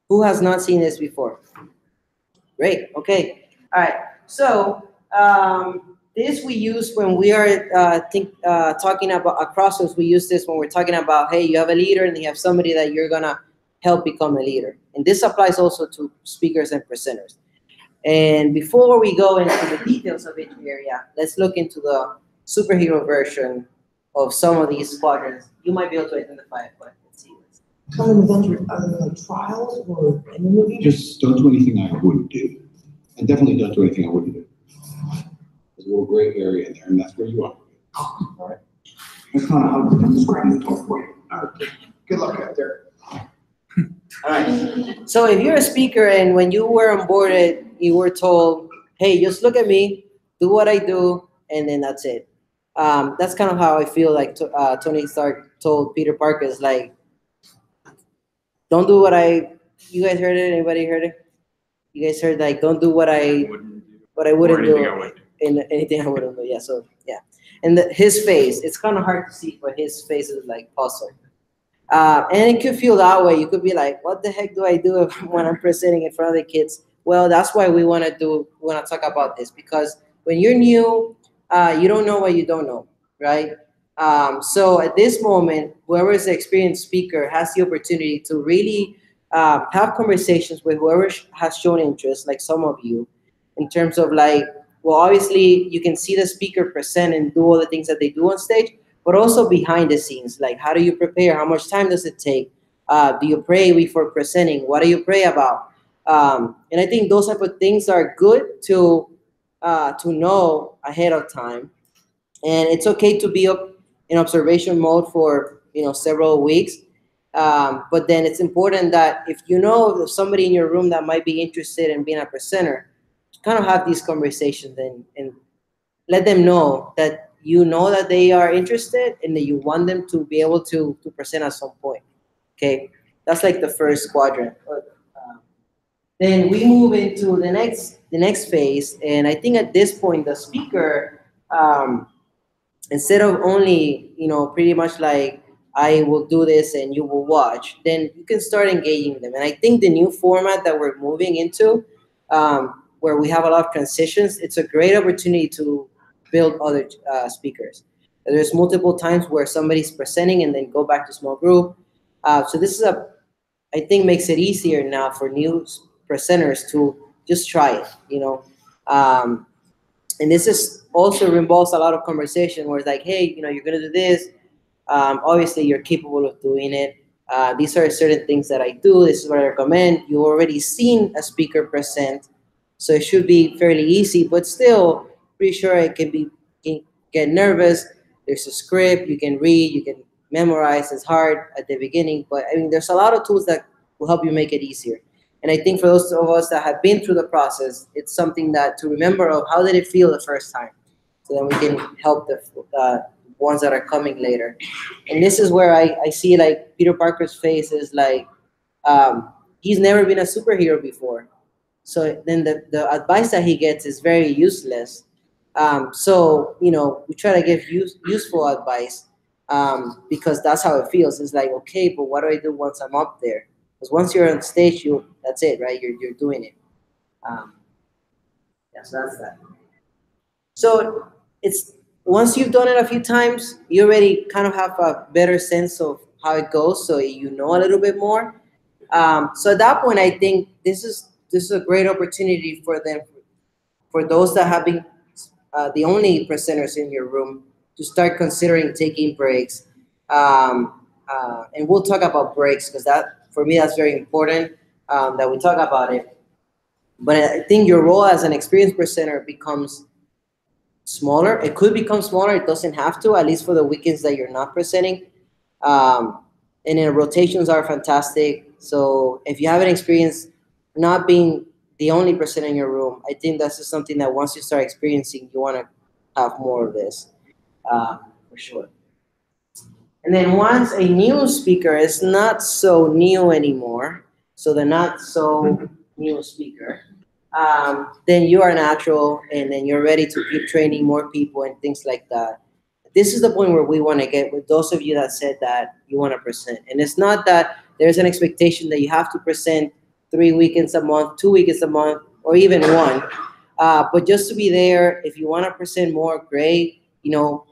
Who has not seen this before? Great. Okay. All right. So this we use when we are talking about at Crossroads. We use this when we're talking about, hey, you have a leader and you have somebody that you're gonna help become a leader. And this applies also to speakers and presenters. And before we go into the details of each area, let's look into the superhero version of some of these quadrants. You might be able to identify it, but let's see. Common events other than like trials or in the movie? Just don't do anything I wouldn't do. And definitely don't do anything I wouldn't do. There's a little gray area in there, and that's where you are. All right. That's kind of how to describe the talk for you. All right. Good luck out there. All right. So if you're a speaker and when you were onboarded, you were told, hey, just look at me, do what I do, and then that's it. That's kind of how I feel like Tony Stark told Peter Parker, is like, don't do what you guys heard it? Anybody heard it? You guys heard like, don't do what I wouldn't do. Anything I wouldn't do. Yeah, so yeah. And his face, it's kind of hard to see, but his face is like puzzled. And it could feel that way. You could be like, what the heck do I do when I'm presenting in front of the kids? Well, that's why we want to talk about this, because when you're new, you don't know what you don't know, right? So at this moment, whoever is the experienced speaker has the opportunity to really have conversations with whoever has shown interest, like some of you, in terms of like, well, obviously you can see the speaker present and do all the things that they do on stage, but also behind the scenes, like how do you prepare? How much time does it take? Do you pray before presenting? What do you pray about? And I think those type of things are good to know ahead of time. And it's okay to be up in observation mode for several weeks. But then it's important that if you know there's somebody in your room that might be interested in being a presenter, kind of have these conversations and let them know that you know that they are interested and that you want them to be able to present at some point. Okay, that's like the first quadrant. Then we move into the next phase, and I think at this point the speaker, instead of only pretty much like I will do this and you will watch, then you can start engaging them. And I think the new format that we're moving into, where we have a lot of transitions, it's a great opportunity to build other speakers. There's multiple times where somebody's presenting and then go back to small group. So this is I think makes it easier now for new presenters to just try it, and this is also involves a lot of conversation where it's like, hey, you're gonna do this. Obviously, you're capable of doing it. These are certain things that I do. This is what I recommend. You already seen a speaker present, so it should be fairly easy. But still, pretty sure it can get nervous. There's a script you can read, you can memorize. It's hard at the beginning, but I mean, there's a lot of tools that will help you make it easier. And I think for those of us that have been through the process, it's something that to remember of how did it feel the first time, so then we can help the ones that are coming later. And this is where I see like Peter Parker's face is like, he's never been a superhero before. So then the advice that he gets is very useless. So, we try to give useful advice because that's how it feels. It's like, okay, but what do I do once I'm up there? Because once you're on stage, that's it, right? You're doing it. Yeah, so that's that. So it's once you've done it a few times, you already kind of have a better sense of how it goes, so you know a little bit more. So at that point, I think this is a great opportunity for them, for those that have been the only presenters in your room, to start considering taking breaks. and we'll talk about breaks because that, for me, that's very important that we talk about it. But I think your role as an experienced presenter becomes smaller. It could become smaller. It doesn't have to, at least for the weekends that you're not presenting. And then rotations are fantastic. So if you have an experience not being the only person in your room, I think that's just something that once you start experiencing, you want to have more of this, for sure. And then once a new speaker is not so new anymore, so they're not so new speaker, then you are natural, and then you're ready to keep training more people and things like that. This is the point where we want to get with those of you that said that you want to present. And it's not that there's an expectation that you have to present 3 weekends a month, 2 weekends a month, or even one. But just to be there, if you want to present more, great. You know,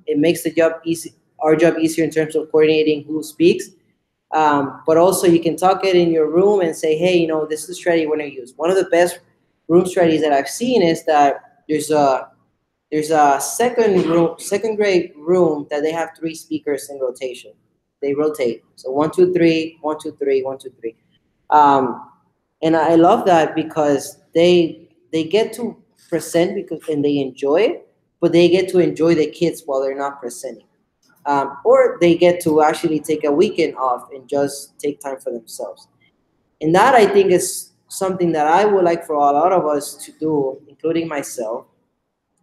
it makes the job easy, our job easier in terms of coordinating who speaks. But also you can talk it in your room and say, hey, you know, this is the strategy you want to use. One of the best room strategies that I've seen is that there's a second grade room that they have 3 speakers in rotation. They rotate. So 1, 2, 3, 1, 2, 3, 1, 2, 3. And I love that because they get to present and they enjoy it, but they get to enjoy the kids while they're not presenting. Or they get to actually take a weekend off and just take time for themselves. And that, I think, is something that I would like for a lot of us to do, including myself,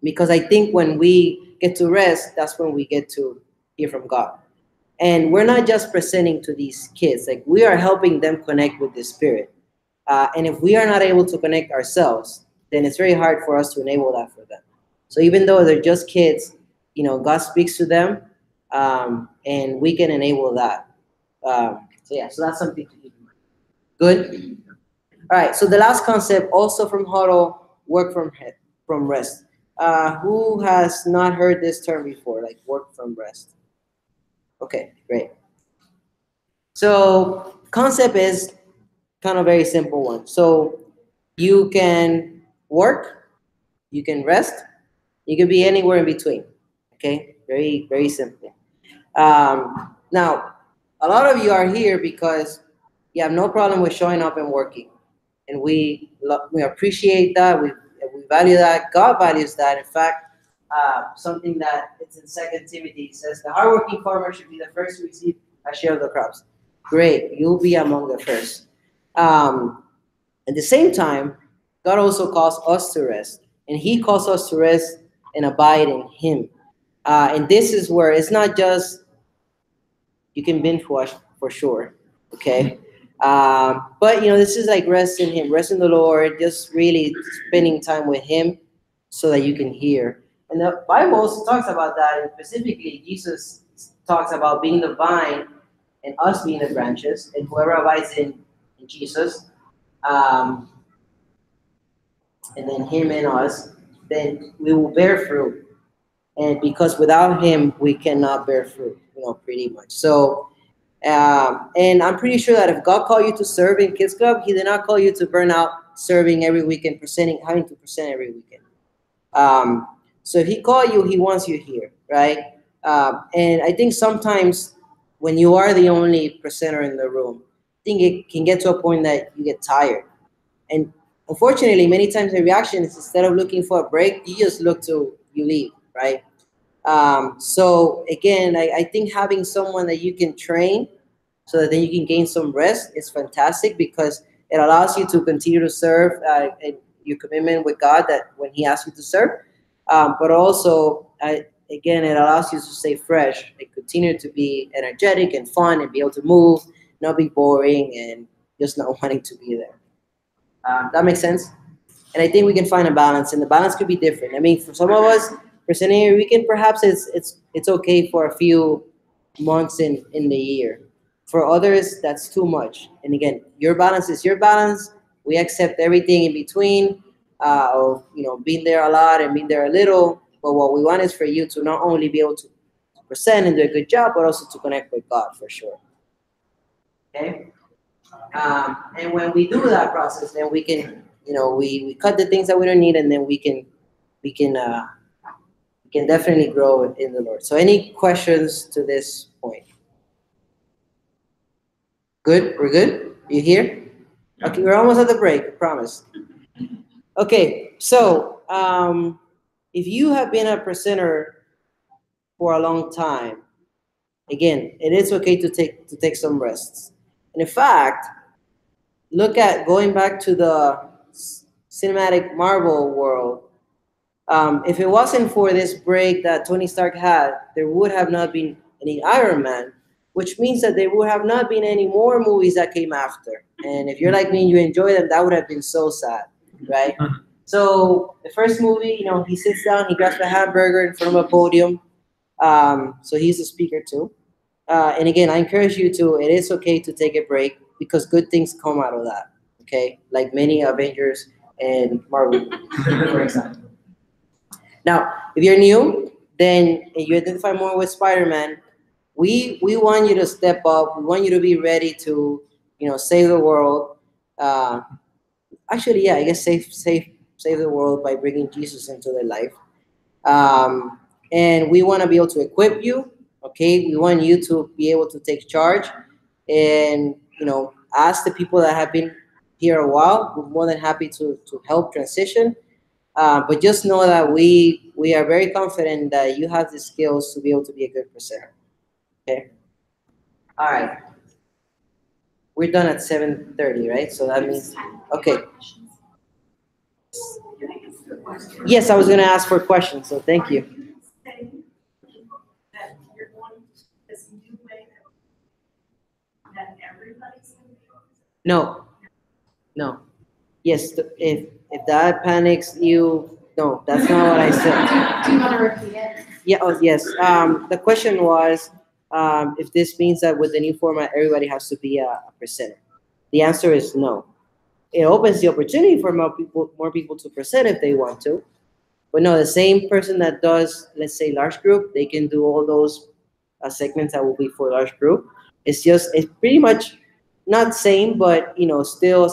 because I think when we get to rest, that's when we get to hear from God. And we're not just presenting to these kids, like we are helping them connect with the Spirit. And if we are not able to connect ourselves, then it's very hard for us to enable that for them. So even though they're just kids, you know, God speaks to them, and we can enable that. So that's something to keep in mind. Good? All right, so the last concept, also from huddle, work from rest. Who has not heard this term before, like work from rest? Okay, great. So concept is kind of very simple one. So you can work, you can rest, you can be anywhere in between. Okay, very, very simple. Now, a lot of you are here because you have no problem with showing up and working. And we appreciate that, we value that, God values that. In fact, something that it's in 2 Timothy says, the hardworking farmer should be the first to receive a share of the crops. Great, you'll be among the first. At the same time, God also calls us to rest. And he calls us to rest and abide in him. And this is where it's not just, you can binge watch for sure, okay? But, you know, this is like rest in him, rest in the Lord, just really spending time with him so that you can hear. And the Bible also talks about that, and specifically Jesus talks about being the vine and us being the branches, and whoever abides in Jesus, and then him and us, then we will bear fruit. And because without him, we cannot bear fruit, you know, pretty much. So, and I'm pretty sure that if God called you to serve in Kids Club, he did not call you to burn out serving every weekend, having to present every weekend. So if he called you, he wants you here, right? And I think sometimes when you are the only presenter in the room, I think it can get to a point that you get tired. And unfortunately, many times the reaction is instead of looking for a break, you just look to you leave, right? So again, I think having someone that you can train so that then you can gain some rest is fantastic because it allows you to continue to serve and your commitment with God that when he asks you to serve. But also, again, it allows you to stay fresh and continue to be energetic and fun and be able to move, not be boring and just not wanting to be there. That makes sense? And I think we can find a balance, and the balance could be different. I mean, for some of us, presenting every weekend, perhaps it's okay for a few months in the year. For others, that's too much. And again, your balance is your balance. We accept everything in between, of being there a lot and being there a little. But what we want is for you to not only be able to present and do a good job, but also to connect with God for sure. Okay. And when we do that process, then we can, we cut the things that we don't need, and then we can definitely grow in the Lord. So any questions to this point? Good? We're good? You here? Okay, we're almost at the break, I promise. Okay, so if you have been a presenter for a long time, again, it is okay to take some rests. And in fact, look at going back to the cinematic Marvel world. If it wasn't for this break that Tony Stark had, there would have not been any Iron Man, which means that there would have not been any more movies that came after. And if you're like me and you enjoy them, that would have been so sad, right? So the first movie, he sits down, he grabs a hamburger in front of a podium. So he's a speaker too. And again, I encourage you to, it is okay to take a break because good things come out of that, okay? Like many Avengers and Marvel, for example. Now, if you're new, then you identify more with Spider-Man, we want you to step up. We want you to be ready to, save the world. Actually, yeah, I guess save the world by bringing Jesus into their life. And we want to be able to equip you. Okay, we want you to be able to take charge, and ask the people that have been here a while. We're more than happy to help transition. But just know that we are very confident that you have the skills to be able to be a good presenter. Okay. All right. We're done at 7:30, right? So that means okay. Yes, I was going to ask for questions, so thank you. No. Yes, if that panics you, no, that's not what I said. Do you want to repeat it? Yeah. Oh, yes. The question was if this means that with the new format, everybody has to be a presenter. The answer is no. It opens the opportunity for more people to present if they want to. But no, the same person that does, let's say, large group, they can do all those segments that will be for large group. It's pretty much not same, but still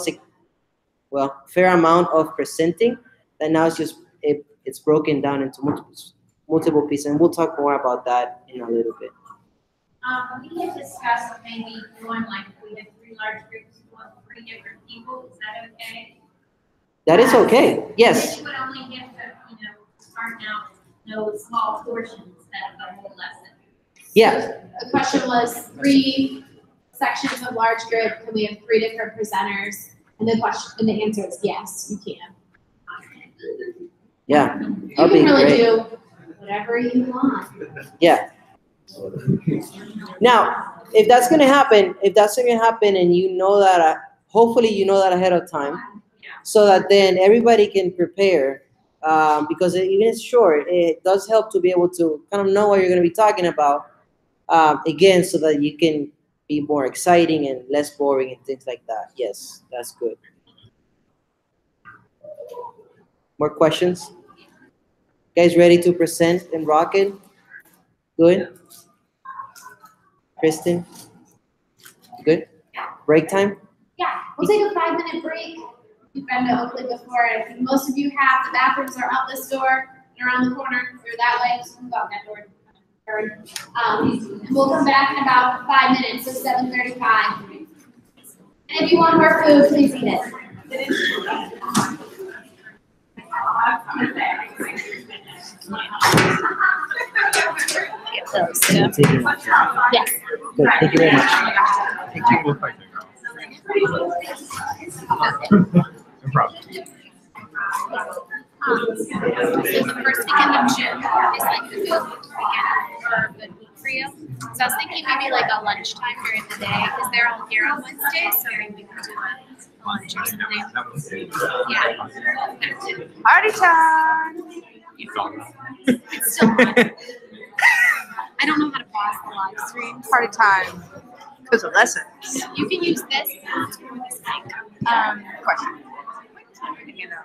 a fair amount of presenting. That now it's just it's broken down into multiple pieces, and we'll talk more about that in a little bit. We had discussed maybe doing like we had 3 large groups, 3 different people. Is that okay? That is okay. Yes. You would only get to start out those small portions instead of the whole lesson. Yeah. The question was 3 sections of large group. Can we have 3 different presenters? And the answer is yes, you can. Yeah. You can really do whatever you want. Yeah. Now, if that's going to happen, and you know that, hopefully you know that ahead of time, so that then everybody can prepare, because even it's short, it does help to be able to kind of know what you're going to be talking about, again, so that you can be more exciting and less boring and things like that. Yes, that's good. More questions? Guys ready to present and rock it? Good? Kristen? Good? Break time? Yeah, we'll take a 5-minute break. You've been to Oakley before. I think most of you have. The bathrooms are out this door and around the corner. They're that way. Just move out that door. We'll come back in about 5 minutes, so 7:35. And if you want more food, please eat it. Get those. Yes. Good. Thank you very much. No problem. So the first weekend of June is like the good weekend or good week for you. So I was thinking maybe like a lunchtime during the day because they're all here on Wednesday, so maybe we can do a lunch or something. Yeah. Party time! It's still on. I don't know how to pause the live stream. Party time. Because of lessons. You can use this or this mic. Question. You know.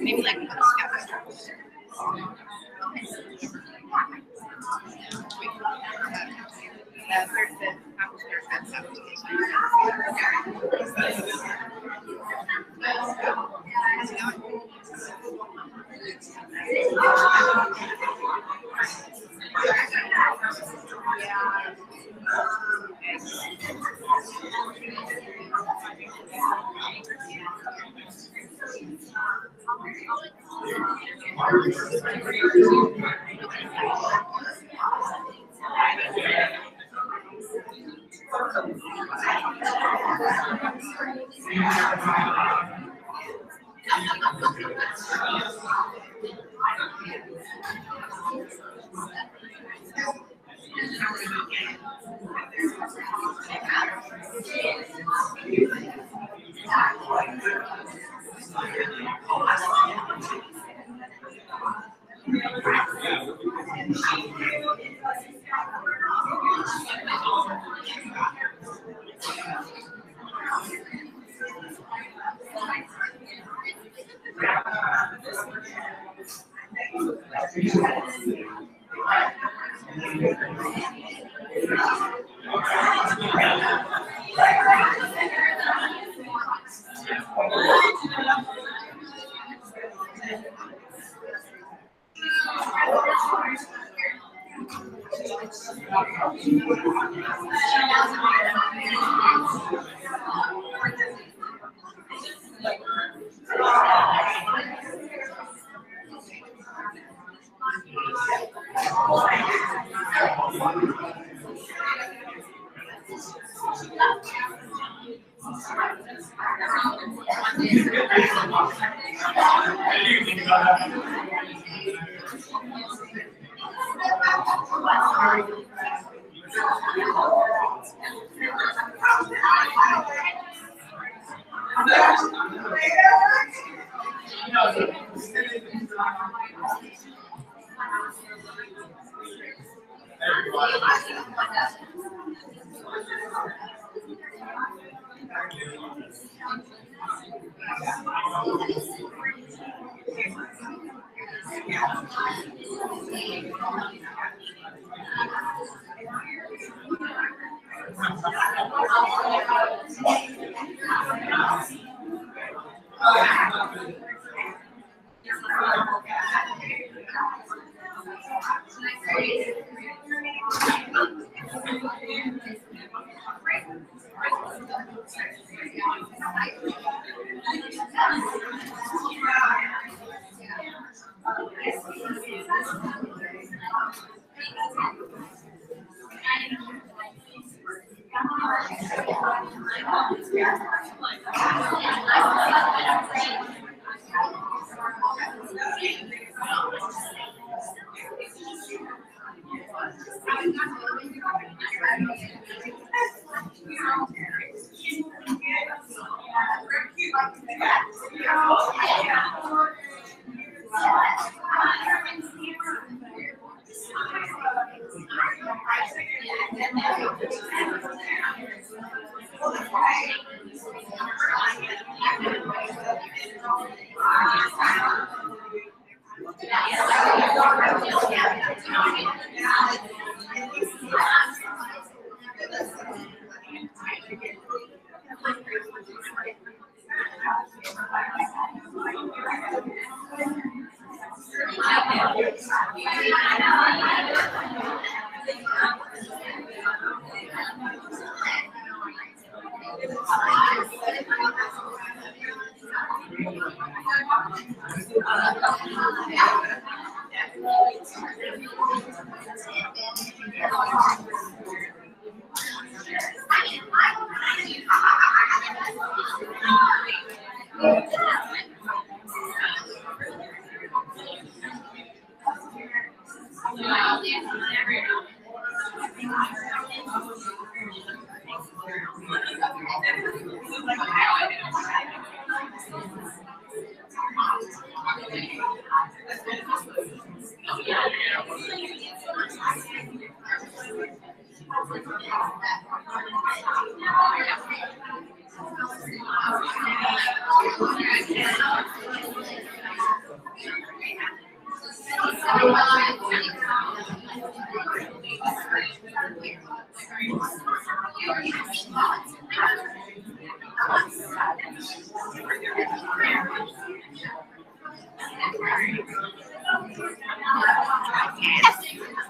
Maybe like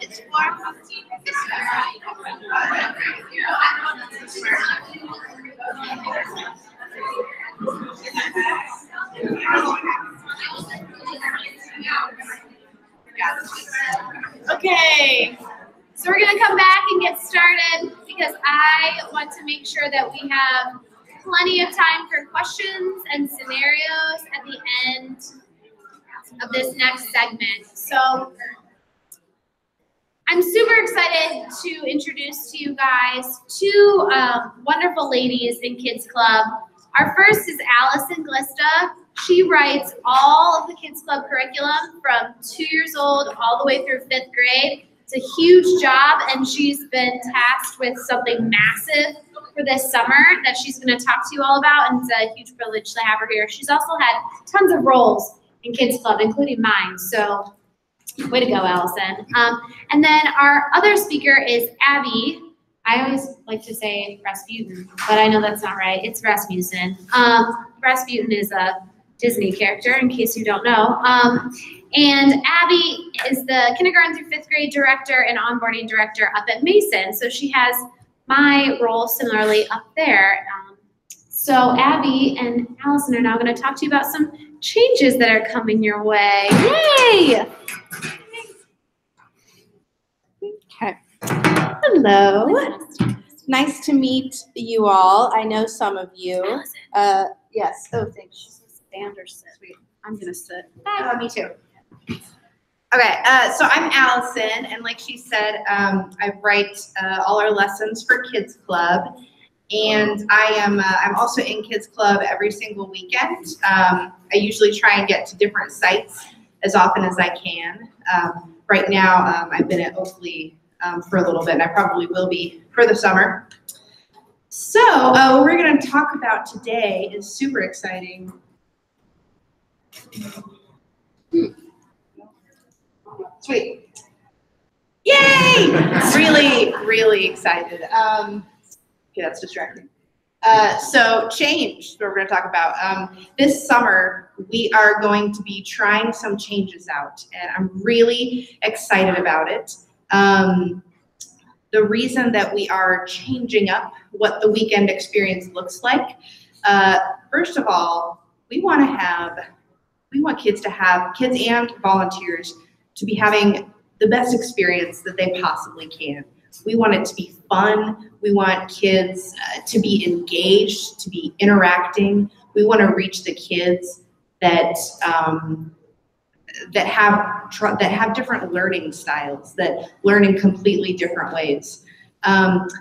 It's for back and get started because I want to make sure that we have plenty of time for questions and scenarios at the end of this next segment. So I'm super excited to introduce to you guys two wonderful ladies in Kids Club. Our first is Allison Glista. She writes all of the Kids Club curriculum from 2 years old all the way through 5th grade. It's a huge job, and she's been tasked with something massive for this summer that she's going to talk to you all about, and it's a huge privilege to have her here. She's also had tons of roles in Kids Club, including mine, so way to go, Allison. And then our other speaker is Abby. I always like to say Rasputin, but I know that's not right. It's Rasmussen. Rasputin is a Disney character, in case you don't know. And Abby is the kindergarten through 5th grade director and onboarding director up at Mason. So she has my role similarly up there. So Abby and Allison are now going to talk to you about some changes that are coming your way. Yay! Okay. Hello. Nice to meet you all. I know some of you. Yes. Oh, thanks. Stand or sit? Sweet. I'm gonna sit. Me too. Okay. So I'm Allison, and like she said, I write all our lessons for Kids Club, and I'm also in Kids Club every single weekend. I usually try and get to different sites as often as I can. Right now, I've been at Oakley for a little bit, and I probably will be for the summer. So what we're going to talk about today is super exciting. Sweet. Yay! Really, really excited. Okay, that's distracting. So change, what we're going to talk about. This summer, we are going to be trying some changes out, and I'm really excited about it. The reason that we are changing up what the weekend experience looks like, first of all, we want kids and volunteers to be having the best experience that they possibly can. We want it to be fun. We want kids to be engaged, to be interacting. We want to reach the kids that have different learning styles, that learn in completely different ways.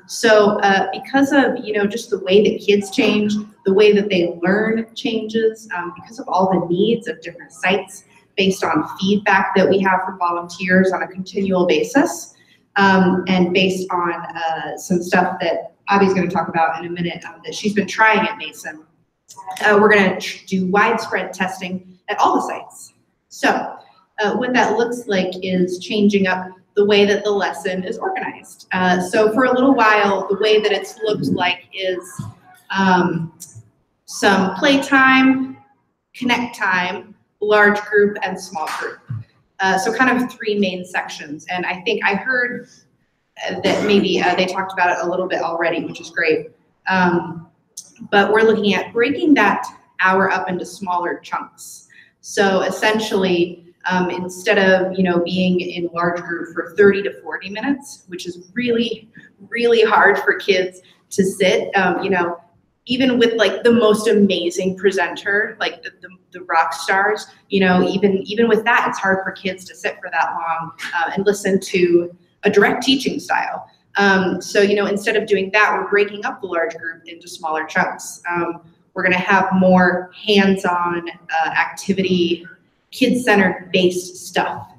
So because of just the way that kids change, the way that they learn changes, because of all the needs of different sites based on feedback that we have from volunteers on a continual basis, and based on some stuff that Abby's going to talk about in a minute that she's been trying at Mason, we're going to do widespread testing at all the sites. So what that looks like is changing up the way that the lesson is organized. So for a little while, the way that it's looked like is some playtime, connect time, large group, and small group. So kind of 3 main sections. And I think I heard that maybe they talked about it a little bit already, which is great. But we're looking at breaking that hour up into smaller chunks. So essentially, instead of being in large group for 30 to 40 minutes, which is really, really hard for kids to sit, even with like the most amazing presenter, like the rock stars, even with that, it's hard for kids to sit for that long and listen to a direct teaching style. So instead of doing that, we're breaking up the large group into smaller chunks. We're going to have more hands-on activity, kid-centered based stuff.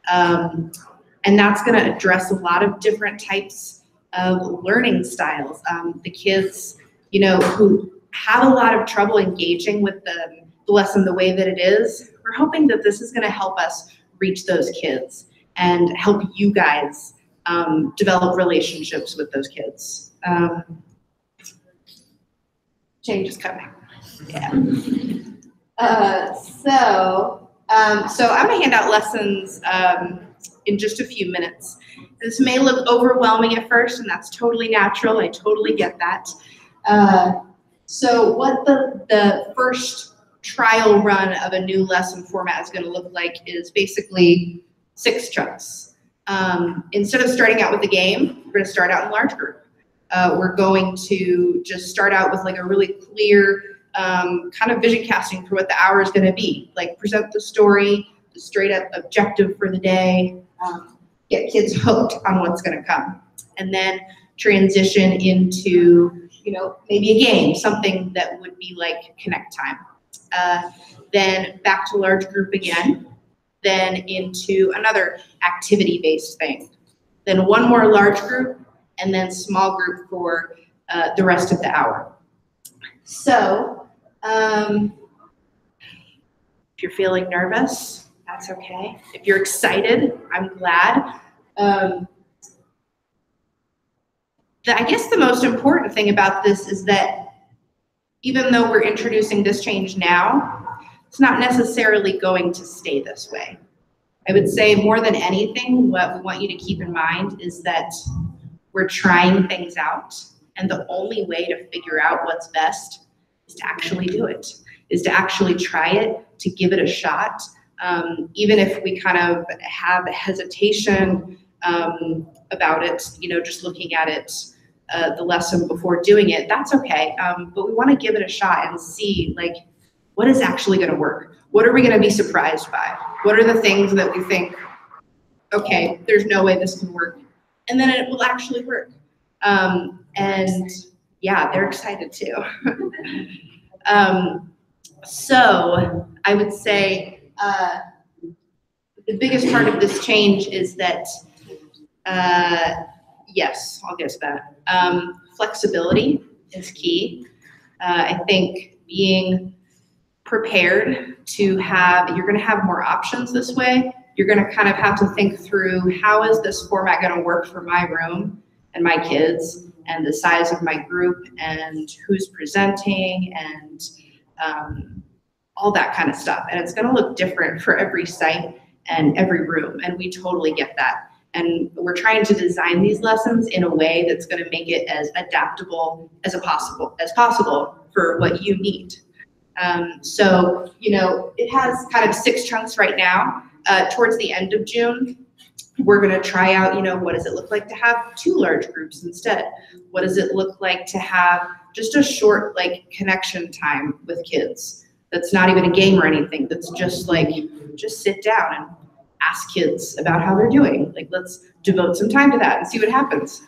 And that's going to address a lot of different types of learning styles. The kids, who have a lot of trouble engaging with the lesson the way that it is, we're hoping that this is going to help us reach those kids and help you guys develop relationships with those kids. Change is coming. Yeah. So I'm going to hand out lessons in just a few minutes. This may look overwhelming at first, and that's totally natural. I totally get that. So what the first trial run of a new lesson format is going to look like is basically 6 chunks. Instead of starting out with a game, we're going to start out in large group. We're going to just start out with like a really clear kind of vision casting for what the hour is going to be. Like present the story, the straight up objective for the day, get kids hooked on what's going to come. And then transition into, you know, maybe a game, something that would be like connect time. Then back to large group again, then into another activity-based thing. Then one more large group, and then small group for the rest of the hour. So, if you're feeling nervous, that's okay. If you're excited, I'm glad. I guess the most important thing about this is that even though we're introducing this change now, it's not necessarily going to stay this way. I would say more than anything, what we want you to keep in mind is that we're trying things out, and the only way to figure out what's best is to actually do it, is to actually try it, to give it a shot. Even if we kind of have a hesitation about it, you know, just looking at it, the lesson before doing it, that's okay. But we want to give it a shot and see, like, what is actually going to work? What are we going to be surprised by? What are the things that we think, okay, there's no way this can work, and then it will actually work. And yeah, they're excited too. So I would say the biggest part of this change is that, yes, I'll get to that. Flexibility is key. I think being prepared to have, you're going to have more options this way. You're going to kind of have to think through, how is this format going to work for my room and my kids and the size of my group and who's presenting and all that kind of stuff. And it's going to look different for every site and every room. And we totally get that. And we're trying to design these lessons in a way that's going to make it as adaptable as possible for what you need. So, you know, it has kind of 6 chunks right now. Towards the end of June, we're going to try out, you know, what does it look like to have 2 large groups instead? What does it look like to have just a short, like, connection time with kids? That's not even a game or anything. That's just like, just sit down and ask kids about how they're doing. Like, let's devote some time to that and see what happens.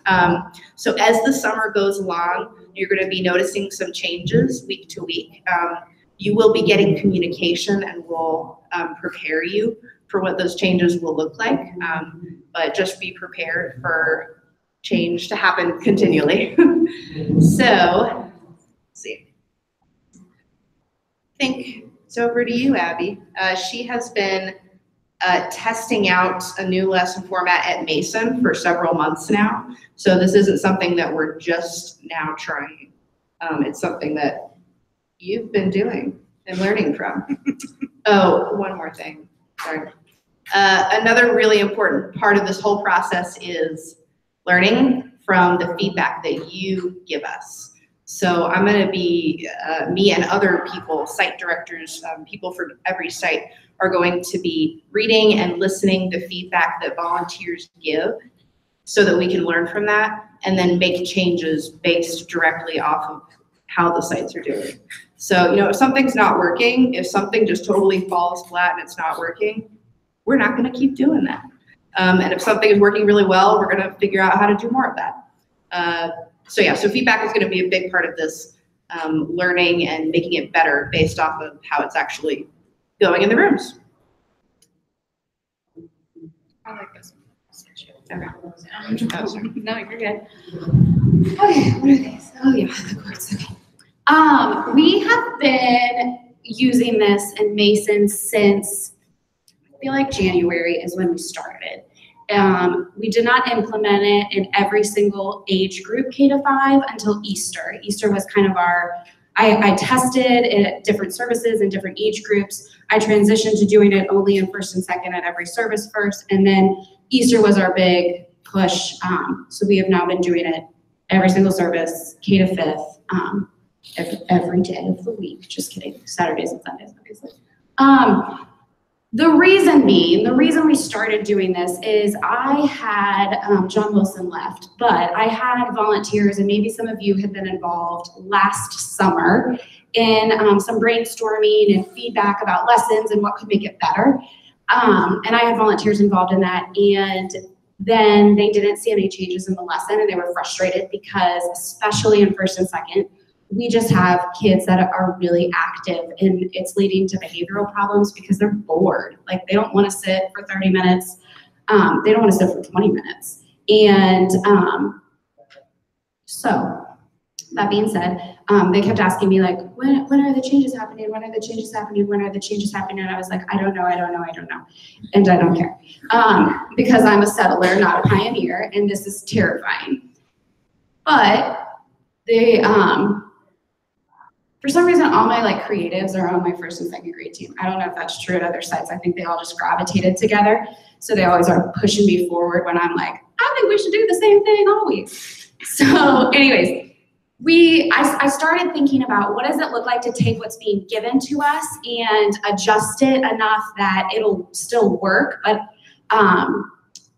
So as the summer goes along, you're going to be noticing some changes week to week. You will be getting communication, and we'll prepare you for what those changes will look like. But just be prepared for change to happen continually. So, let's see. I think it's over to you, Abby. She has been testing out a new lesson format at Mason for several months now. So this isn't something that we're just now trying. It's something that you've been doing and learning from. Oh, one more thing. Sorry. Another really important part of this whole process is learning from the feedback that you give us. So I'm going to be, me and other people, site directors, people from every site, are going to be reading and listening to feedback that volunteers give so that we can learn from that and then make changes based directly off of how the sites are doing. So, you know, if something's not working, if something just totally falls flat and it's not working, we're not going to keep doing that. And if something is working really well, we're going to figure out how to do more of that. So yeah, so feedback is going to be a big part of this learning and making it better based off of how it's actually going in the rooms. I like this one. Okay. Oh, sorry. No, you're good. Okay, what are these? Oh yeah, the cords. Okay. We have been using this in Mason since, I feel like January is when we started. We did not implement it in every single age group K-5 until Easter. Easter was kind of our, I tested it at different services and different age groups. I transitioned to doing it only in first and second at every service first, and then Easter was our big push. So we have now been doing it every single service, K to 5th, every day of the week. Just kidding, Saturdays and Sundays, obviously. The reason we started doing this is I had, John Wilson left, but I had volunteers, and maybe some of you had been involved last summer in some brainstorming and feedback about lessons and what could make it better. And I had volunteers involved in that, and then they didn't see any changes in the lesson, and they were frustrated because, especially in first and second, we just have kids that are really active, and it's leading to behavioral problems because they're bored. Like, they don't want to sit for 30 minutes. They don't want to sit for 20 minutes. And so that being said, they kept asking me, like, when are the changes happening? When are the changes happening? When are the changes happening? And I was like, I don't know. And I don't care. Because I'm a settler, not a pioneer, and this is terrifying. But they, for some reason, all my like creatives are on my first and second grade team. I don't know if that's true at other sites. I think they all just gravitated together. So they always are pushing me forward when I'm like, I think we should do the same thing always. So anyways, I started thinking about what does it look like to take what's being given to us and adjust it enough that it'll still work, but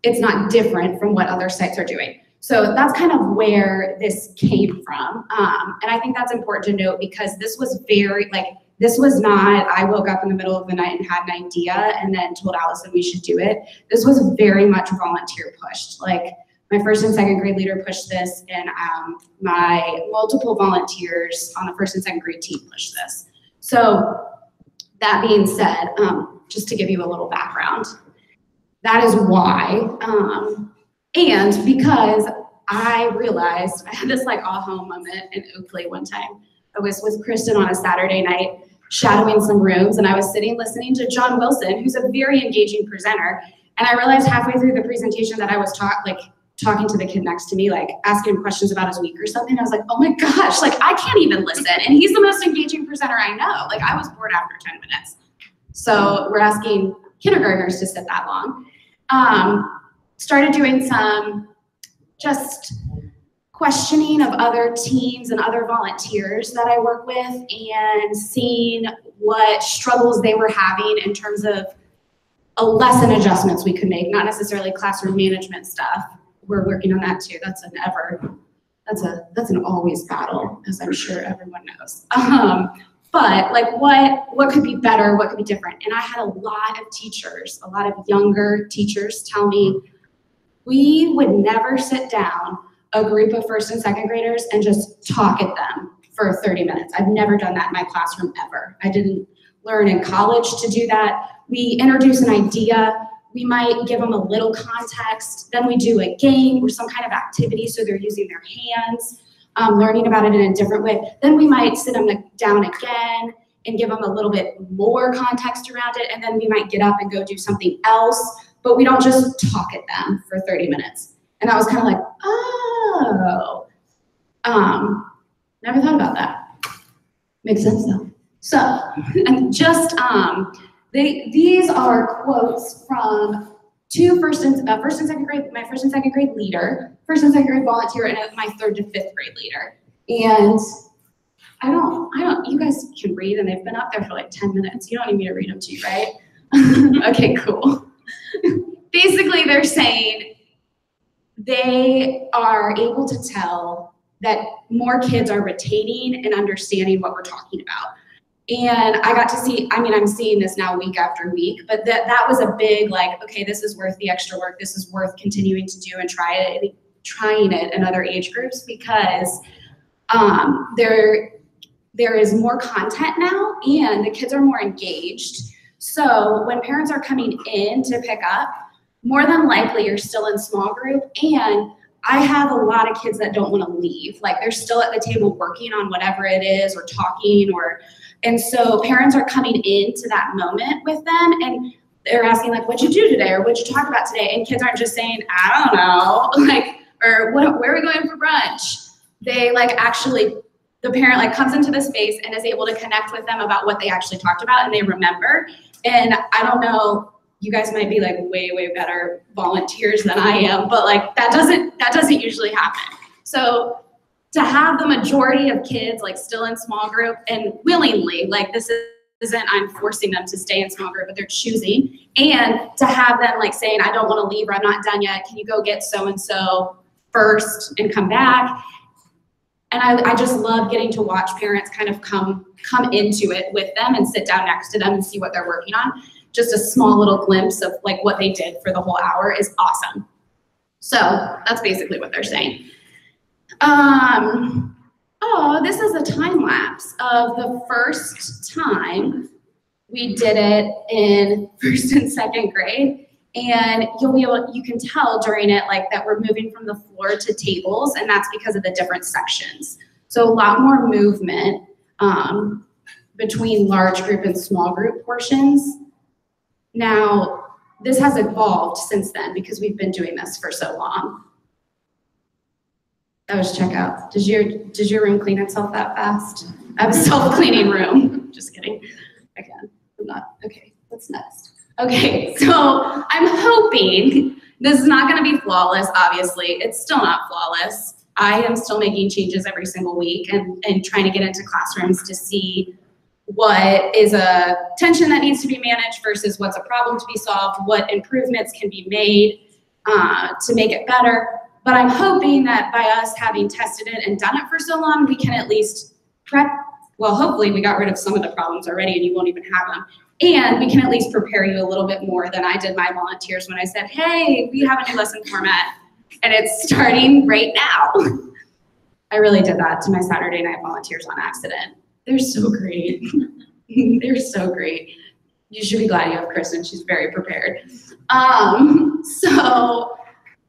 it's not different from what other sites are doing. So that's kind of where this came from. And I think that's important to note because this was very, like, this was not, I woke up in the middle of the night and had an idea and then told Allison we should do it. This was very much volunteer pushed. Like, my first and second grade leader pushed this, and my multiple volunteers on the first and second grade team pushed this. So that being said, just to give you a little background, that is why, and because I realized, I had this like aha moment in Oakley one time. I was with Kristen on a Saturday night shadowing some rooms, and I was sitting listening to John Wilson, who's a very engaging presenter. And I realized halfway through the presentation that I was talking to the kid next to me, like asking him questions about his week or something. I was like, oh my gosh, like I can't even listen. And he's the most engaging presenter I know. Like, I was bored after 10 minutes. So we're asking kindergartners to sit that long. Started doing some just questioning of other teams and other volunteers that I work with and seeing what struggles they were having in terms of lesson adjustments we could make, not necessarily classroom management stuff. We're working on that too. That's an always battle, as I'm sure everyone knows. But like what could be better, what could be different? And I had a lot of teachers, a lot of younger teachers tell me, we would never sit down a group of first and second graders and just talk at them for 30 minutes. I've never done that in my classroom ever. I didn't learn in college to do that. We introduce an idea, we might give them a little context, then we do a game or some kind of activity so they're using their hands, learning about it in a different way. Then we might sit them down again and give them a little bit more context around it, and then we might get up and go do something else, but we don't just talk at them for 30 minutes. And I was kind of like, oh, never thought about that. Makes sense though. So, and just, these are quotes from two first and second grade, my first and second grade leader, first and second grade volunteer, and my third to fifth grade leader. And I don't, you guys can read, and they've been up there for like 10 minutes. You don't need me to read them to you, right? Okay, cool. Basically, they're saying they are able to tell that more kids are retaining and understanding what we're talking about. And I got to see, I mean, I'm seeing this now week after week, but that was a big, like, okay, this is worth the extra work. This is worth continuing to do and trying it in other age groups, because there is more content now and the kids are more engaged. So when parents are coming in to pick up, more than likely you're still in small group, and I have a lot of kids that don't want to leave. Like, they're still at the table working on whatever it is or talking, and so parents are coming into that moment with them and they're asking, like, what'd you do today? Or what'd you talk about today? And kids aren't just saying, I don't know, like, or where are we going for brunch? They actually, the parent comes into the space and is able to connect with them about what they actually talked about, and they remember. And I don't know, you guys might be way, way better volunteers than I am, but that doesn't usually happen. So to have the majority of kids still in small group and willingly, this isn't I'm forcing them to stay in small group, but they're choosing. And to have them like saying, I don't want to leave or I'm not done yet. Can you go get so-and-so first and come back? And I just love getting to watch parents kind of come into it with them and sit down next to them and see what they're working on. Just a small little glimpse of like what they did for the whole hour is awesome. So that's basically what they're saying. Oh, this is a time lapse of the first time we did it in 1st and 2nd grade. And you can tell during it like that we're moving from the floor to tables, and that's because of the different sections. So a lot more movement between large group and small group portions. Now, this has evolved since then because we've been doing this for so long. That was checkout. Did your room clean itself that fast? I have a self-cleaning room. Just kidding. Again, I'm not. Okay, what's next? Okay, so I'm hoping this is not going to be flawless, obviously. It's still not flawless. I am still making changes every single week and trying to get into classrooms to see what is a tension that needs to be managed versus what's a problem to be solved, what improvements can be made to make it better. But I'm hoping that by us having tested it and done it for so long, we can at least prep. Well, hopefully we got rid of some of the problems already and you won't even have them. And we can at least prepare you a little bit more than I did my volunteers when I said, hey, we have a new lesson format and it's starting right now. I really did that to my Saturday night volunteers on accident. They're so great. They're so great. You should be glad you have Kristen. She's very prepared. So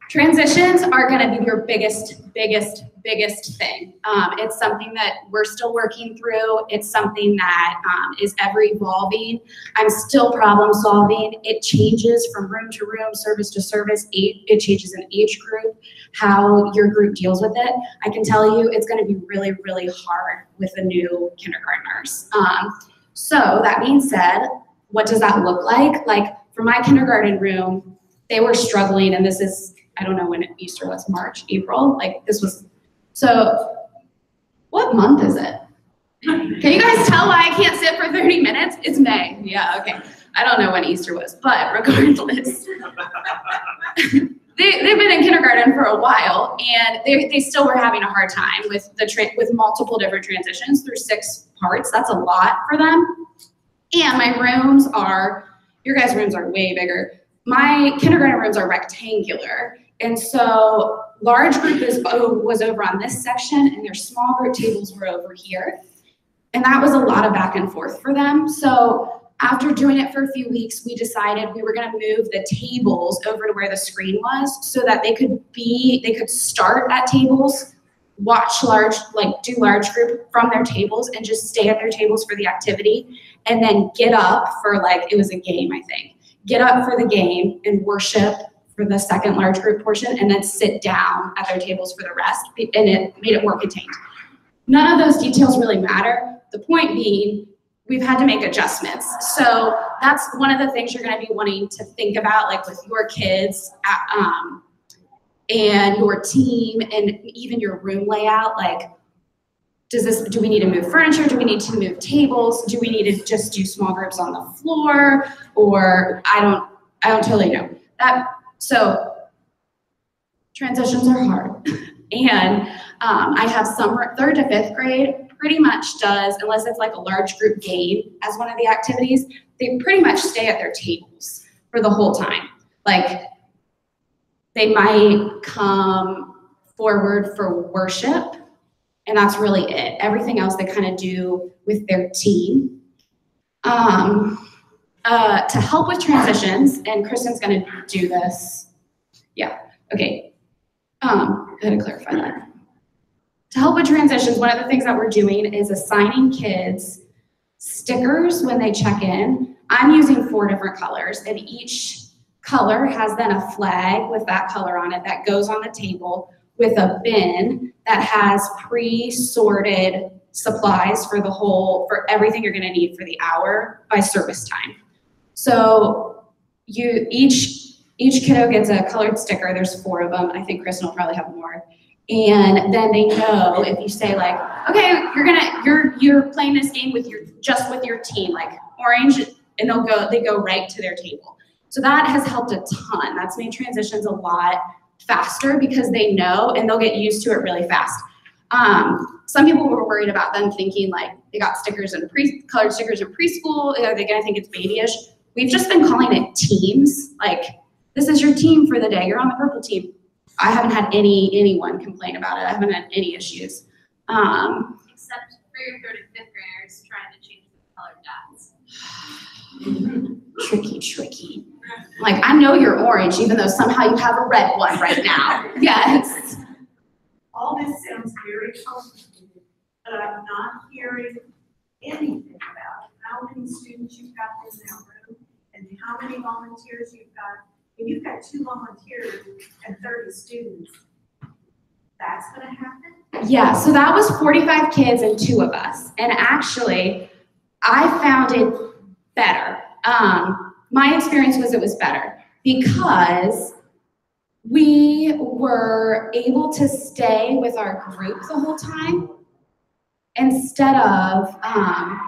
transitions are going to be your biggest thing. It's something that we're still working through. It's something that is ever evolving. I'm still problem solving. It changes from room to room, service to service. It changes in age group, how your group deals with it. I can tell you it's going to be really, really hard with the new kindergartners. So that being said, what does that look like? Like for my kindergarten room, they were struggling, and this is, I don't know when Easter was, March, April, like this was, so what month is it? Can you guys tell why I can't sit for 30 minutes? It's May, yeah, okay. I don't know when Easter was, but regardless. They've been in kindergarten for a while, and they still were having a hard time with with multiple different transitions through 6 parts. That's a lot for them. And my rooms are, your guys' rooms are way bigger. My kindergarten rooms are rectangular, and so large group was over on this section, and their small group tables were over here. And that was a lot of back and forth for them. So after doing it for a few weeks, we decided we were going to move the tables over to where the screen was so that they could start at tables, watch do large group from their tables and just stay at their tables for the activity, and then get up for it was a game, I think. Get up for the game and worship for the second large group portion, and then sit down at their tables for the rest, and it made it more contained. None of those details really matter. The point being, we've had to make adjustments. So that's one of the things you're gonna be wanting to think about, like with your kids and your team and even your room layout, like, do we need to move furniture? Do we need to move tables? Do we need to just do small groups on the floor? Or I don't totally know. So transitions are hard. And I have some 3rd to 5th grade pretty much does, unless it's like a large group game as one of the activities, they pretty much stay at their tables for the whole time. Like they might come forward for worship, and that's really it. Everything else they kind of do with their team. To help with transitions, and Kristen's gonna do this. Yeah, okay. I gotta clarify that. To help with transitions, one of the things that we're doing is assigning kids stickers when they check in. I'm using 4 different colors, and each color has then a flag with that color on it that goes on the table with a bin that has pre-sorted supplies for everything you're gonna need for the hour by service time. So each kiddo gets a colored sticker. There's 4 of them. I think Kristen will probably have more. And then they know if you say like, okay, you're playing this game with just with your team, like orange, and they go right to their table. So that has helped a ton. That's made transitions a lot faster because they know and they'll get used to it really fast. Some people were worried about them thinking like they got stickers in colored stickers in preschool. Are they gonna think it's babyish? We've just been calling it teams. Like, this is your team for the day. You're on the purple team. I haven't had anyone complain about it. I haven't had any issues. Except for your 3rd and 5th graders trying to change the color dots. Tricky. Like, I know you're orange, even though somehow you have a red one right now. Yes. All this sounds very complicated, but I'm not hearing anything about how many students you've got in that room and how many volunteers you've got. When you've got 2 volunteers and 30 students, that's gonna happen? Yeah, so that was 45 kids and 2 of us. And actually, I found it better. My experience was it was better because we were able to stay with our group the whole time instead of, I'm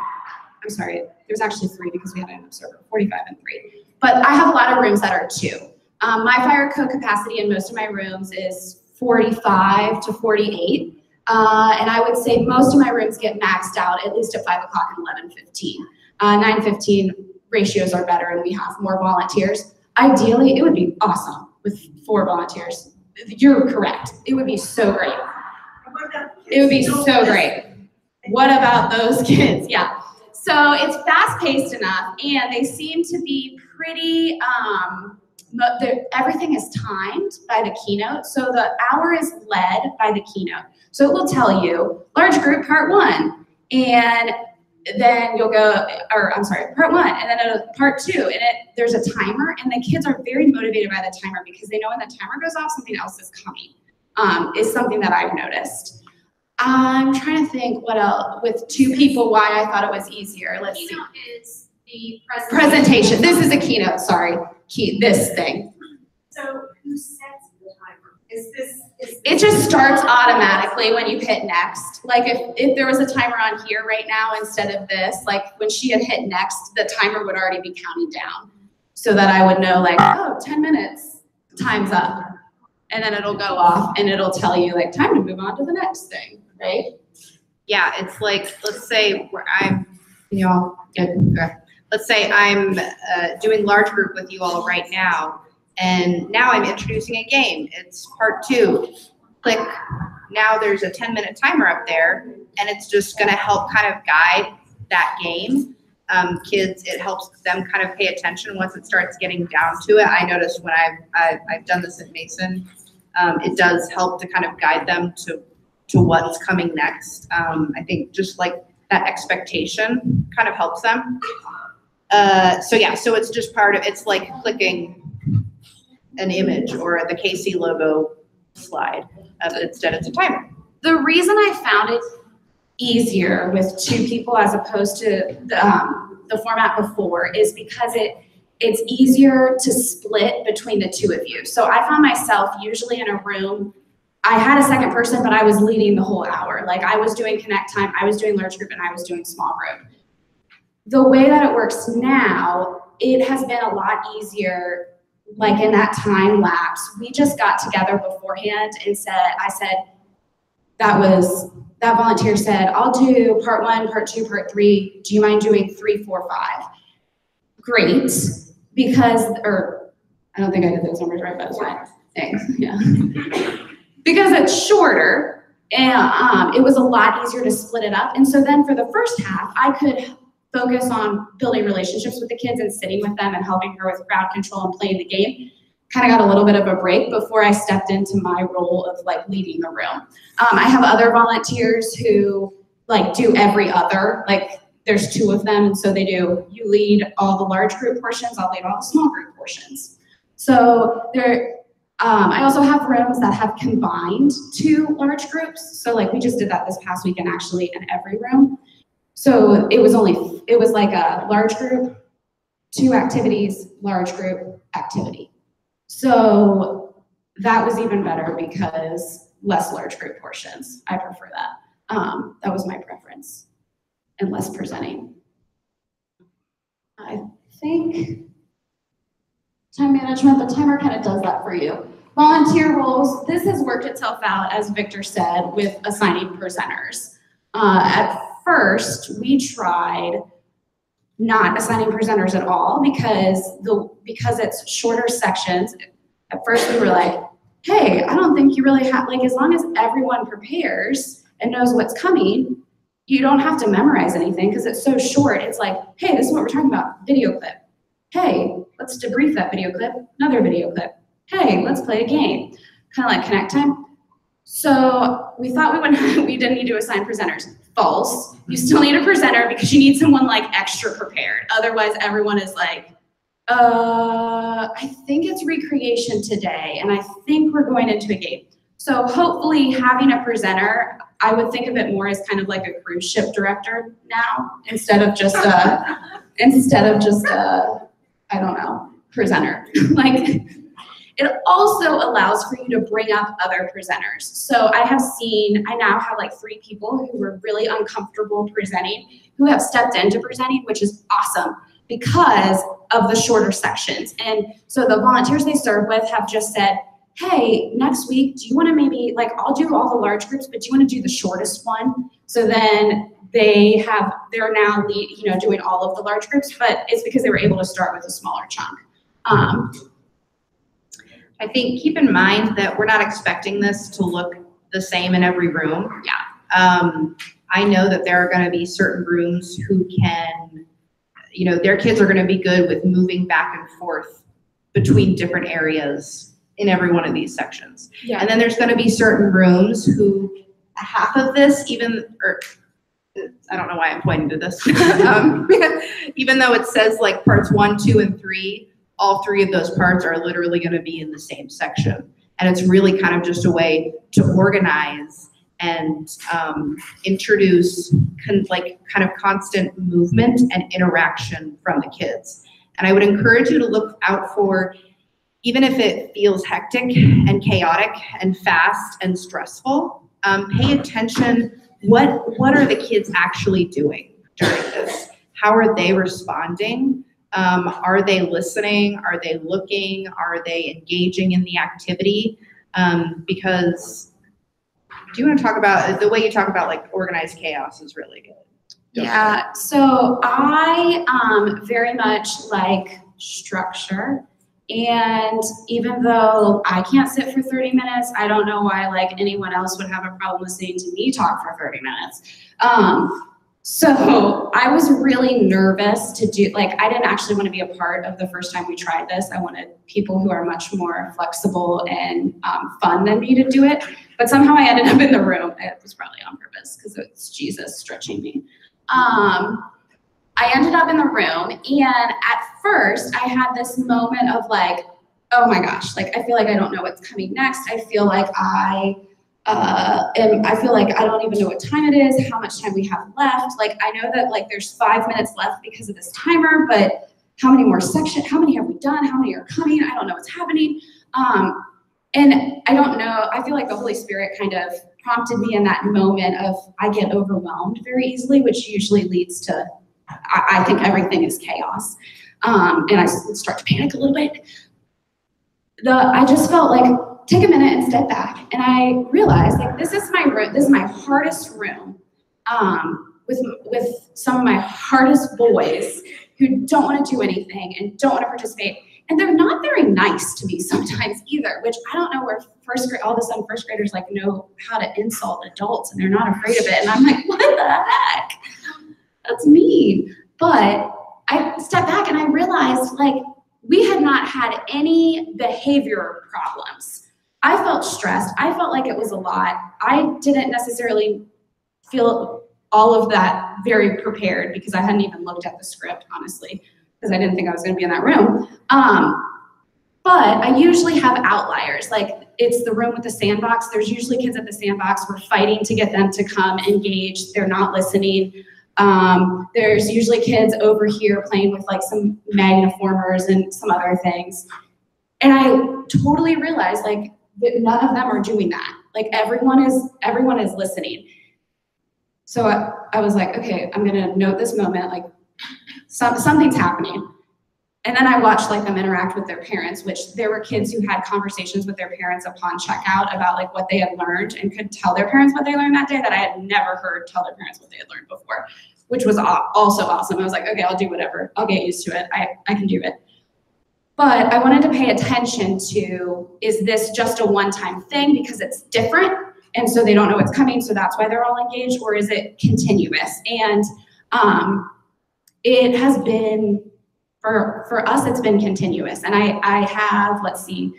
sorry, there's actually 3 because we had an observer, 45 and 3. But I have a lot of rooms that are 2. My fire code capacity in most of my rooms is 45 to 48. And I would say most of my rooms get maxed out at least at 5 o'clock and 11:15. 9:15 ratios are better and we have more volunteers. Ideally, it would be awesome with 4 volunteers. You're correct. It would be so great. It would be so great. What about those kids? Yeah. So it's fast-paced enough, and they seem to be pretty, everything is timed by the keynote. So the hour is led by the keynote. So it will tell you, large group, part 1. And then you'll go, or I'm sorry, part 1, and then part 2, and there's a timer, and the kids are very motivated by the timer because they know when the timer goes off, something else is coming, is something that I've noticed. I'm trying to think what else, with 2 people, why I thought it was easier. Let's see. Keynote is the Presentation. This is a keynote, sorry. This thing. So who sets the timer? Is this? It just starts automatically when you hit next. Like if there was a timer on here right now instead of this, like when she had hit next, the timer would already be counting down so that I would know like, oh, 10 minutes, time's up. And then it'll go off and it'll tell you like time to move on to the next thing, right? Yeah, it's like, let's say where I'm, let's say I'm doing large group with you all right now, and now I'm introducing a game. It's part 2. Click. Now there's a 10-minute timer up there, and it's just going to help kind of guide that game. Kids, it helps them kind of pay attention once it starts getting down to it. I noticed when I've done this at Mason, it does help to kind of guide them to what's coming next. I think just like that expectation kind of helps them. So yeah, so it's just part of, it's like clicking an image or the KC logo slide, but instead it's a timer. The reason I found it easier with 2 people as opposed to the format before is because it's easier to split between the 2 of you. So I found myself usually in a room, I had a second person, but I was leading the whole hour. Like I was doing connect time, I was doing large group, and I was doing small group. The way that it works now, it has been a lot easier. Like in that time lapse, we just got together beforehand and that volunteer said, I'll do part 1, part 2, part 3. Do you mind doing 3, 4, 5? Great, because, or I don't think I did those numbers right, but it's fine. Thanks, yeah. Because it's shorter, and it was a lot easier to split it up. And so then for the first half, I could focus on building relationships with the kids and sitting with them and helping her with crowd control and playing the game. Kind of got a little bit of a break before I stepped into my role of like leading the room. I have other volunteers who like do every other, like there's 2 of them, and so they do, you lead all the large group portions, I'll lead all the small group portions. So I also have rooms that have combined 2 large groups. So like we just did that this past weekend actually in every room. So it was like a large group, 2 activities, large group, activity. So that was even better because less large group portions. I prefer that. That was my preference, and less presenting. I think time management, the timer kind of does that for you. Volunteer roles, this has worked itself out, as Victor said, with assigning presenters. At first, we tried not assigning presenters at all because it's shorter sections. At first, we were like, hey, I don't think you really have, like, as long as everyone prepares and knows what's coming, you don't have to memorize anything because it's so short. It's like, hey, this is what we're talking about, video clip. Hey, let's debrief that video clip, another video clip. Hey, let's play a game. Kind of like connect time. So we thought we didn't need to assign presenters. False. You still need a presenter because you need someone like extra prepared. Otherwise, everyone is like, I think it's recreation today, and I think we're going into a game. So hopefully having a presenter, I would think of it more as kind of like a cruise ship director now, instead of just I don't know, presenter. Like, it also allows for you to bring up other presenters. So I now have like 3 people who were really uncomfortable presenting, who have stepped into presenting, which is awesome because of the shorter sections. And so the volunteers they serve with have just said, hey, next week, do you want to maybe, like, I'll do all the large groups, but do you want to do the shortest one? So then they're now doing all of the large groups, but it's because they were able to start with a smaller chunk. I think keep in mind that we're not expecting this to look the same in every room. Yeah. I know that there are going to be certain rooms who can, their kids are going to be good with moving back and forth between different areas in every one of these sections. Yeah. And then there's going to be certain rooms who half of this I don't know why I'm pointing to this. Even though it says like parts 1, 2, and 3, all 3 of those parts are literally going to be in the same section. And it's really kind of just a way to organize and introduce kind of constant movement and interaction from the kids. And I would encourage you to look out for, even if it feels hectic and chaotic and fast and stressful, pay attention. What are the kids actually doing during this? How are they responding? Are they listening? Are they looking? Are they engaging in the activity? Because do you want to talk about the way you talk about like organized chaos is really good. Yeah, so I very much like structure. And even though I can't sit for 30 minutes, I don't know why like anyone else would have a problem listening to me talk for 30 minutes. So I was really nervous to do, like, I didn't actually want to be a part of the first time we tried this. I wanted people who are much more flexible and fun than me to do it. But somehow I ended up in the room. It was probably on purpose because it's Jesus stretching me. I ended up in the room, and at first I had this moment of like, oh my gosh, like I feel like I don't know what's coming next. I feel like I feel like I don't even know what time it is, how much time we have left. Like I know that like there's 5 minutes left because of this timer, but how many more sections, how many have we done? How many are coming? I don't know what's happening. And I don't know, I feel like the Holy Spirit kind of prompted me in that moment of I get overwhelmed very easily, which usually leads to, I think everything is chaos. And I start to panic a little bit. I just felt like, take a minute and step back. And I realized like, this is my room, this is my hardest room with some of my hardest boys who don't want to do anything and don't want to participate. And they're not very nice to me sometimes either, which I don't know where all of a sudden first graders like know how to insult adults and they're not afraid of it. And I'm like, what the heck? That's mean. But I stepped back and I realized like we had not had any behavior problems. I felt stressed. I felt like it was a lot. I didn't necessarily feel all of that very prepared because I hadn't even looked at the script, honestly, because I didn't think I was going to be in that room. But I usually have outliers. Like it's the room with the sandbox. There's usually kids at the sandbox. We're fighting to get them to come engage. They're not listening. There's usually kids over here playing with like some magniformers and some other things. And I totally realized like that none of them are doing that. Like everyone is listening. So I was like, okay, I'm gonna note this moment, like something's happening. And then I watched like them interact with their parents, which there were kids who had conversations with their parents upon checkout about like what they had learned and could tell their parents what they learned that day that I had never heard tell their parents what they had learned before, which was also awesome. I was like, okay, I'll do whatever. I'll get used to it. I can do it. But I wanted to pay attention to, is this just a one-time thing because it's different and so they don't know what's coming, so that's why they're all engaged, or is it continuous? And it has been, for us, it's been continuous. And I have, let's see,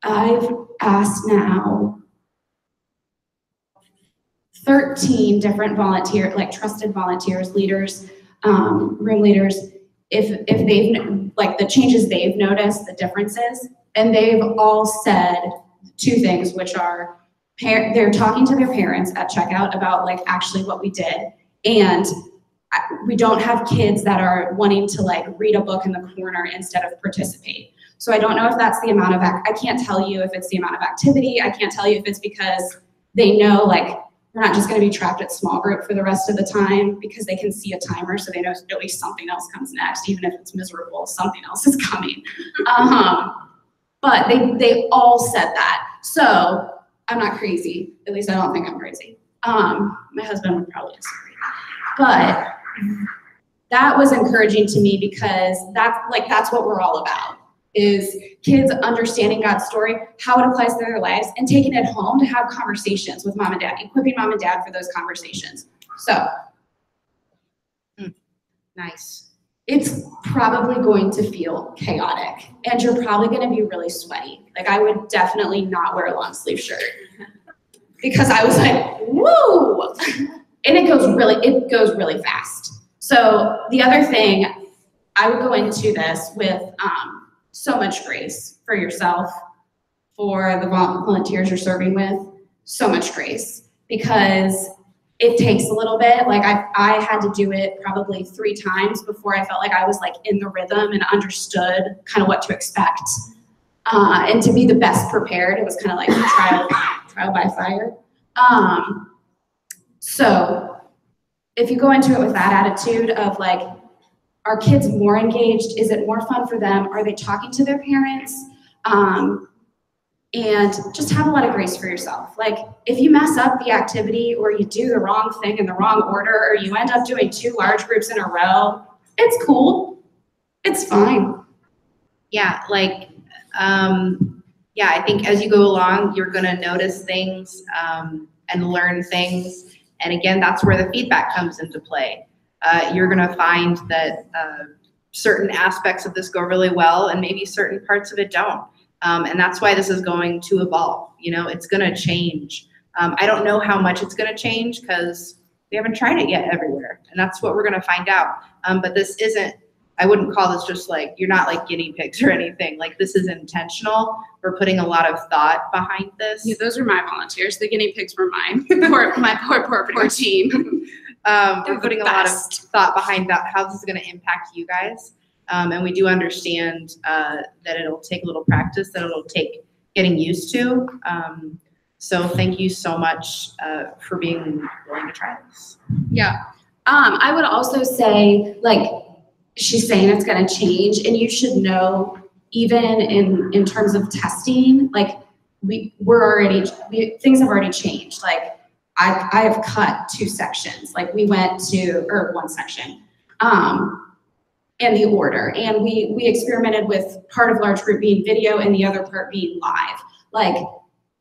I've asked now 13 different volunteer, like trusted volunteers, leaders, room leaders, if they've, like the changes they've noticed, the differences, and they've all said two things, which are, they're talking to their parents at checkout about like actually what we did, and we don't have kids that are wanting to like read a book in the corner instead of participate. So I don't know if that's the amount of, I can't tell you if it's the amount of activity, I can't tell you if it's because they know like we're not just gonna be trapped at small group for the rest of the time, because they can see a timer, so they know at least something else comes next, even if it's miserable, something else is coming. But they all said that. So I'm not crazy, at least I don't think I'm crazy. My husband would probably disagree. But that was encouraging to me, because that's what we're all about, is kids understanding God's story, how it applies to their lives, and taking it home to have conversations with mom and dad, equipping mom and dad for those conversations. So, Nice. it's probably going to feel chaotic, and you're probably going to be really sweaty. Like I would definitely not wear a long sleeve shirt, because I was like, woo! And it goes really fast. So the other thing, I would go into this with so much grace for yourself, for the volunteers you're serving with, so much grace, because it takes a little bit. Like I had to do it probably 3 times before I felt like I was like in the rhythm and understood kind of what to expect. And to be the best prepared, it was kind of like trial by fire. So if you go into it with that attitude of like, are kids more engaged? Is it more fun for them? Are they talking to their parents? And just have a lot of grace for yourself. Like if you mess up the activity, or you do the wrong thing in the wrong order, or you end up doing 2 large groups in a row, it's cool. It's fine. Yeah, like, yeah, I think as you go along, you're gonna notice things and learn things. And again, that's where the feedback comes into play. You're gonna find that certain aspects of this go really well, and maybe certain parts of it don't. And that's why this is going to evolve. You know, it's gonna change. I don't know how much it's gonna change, because we haven't tried it yet everywhere, and that's what we're gonna find out. But this isn't, I wouldn't call this just like, you're not like guinea pigs or anything. Like this is intentional. We're putting a lot of thought behind this. Yeah, those are my volunteers. The guinea pigs were mine. My poor team. We're putting a lot of thought behind that, how this is going to impact you guys. And we do understand that it'll take a little practice, that it'll take getting used to. So thank you so much for being willing to try this. Yeah. I would also say, like, she's saying it's going to change, and you should know, even in terms of testing, like things have already changed. Like I have cut 2 sections. Like we went to, or 1 section, in the order, and we experimented with part of large group being video and the other part being live. Like,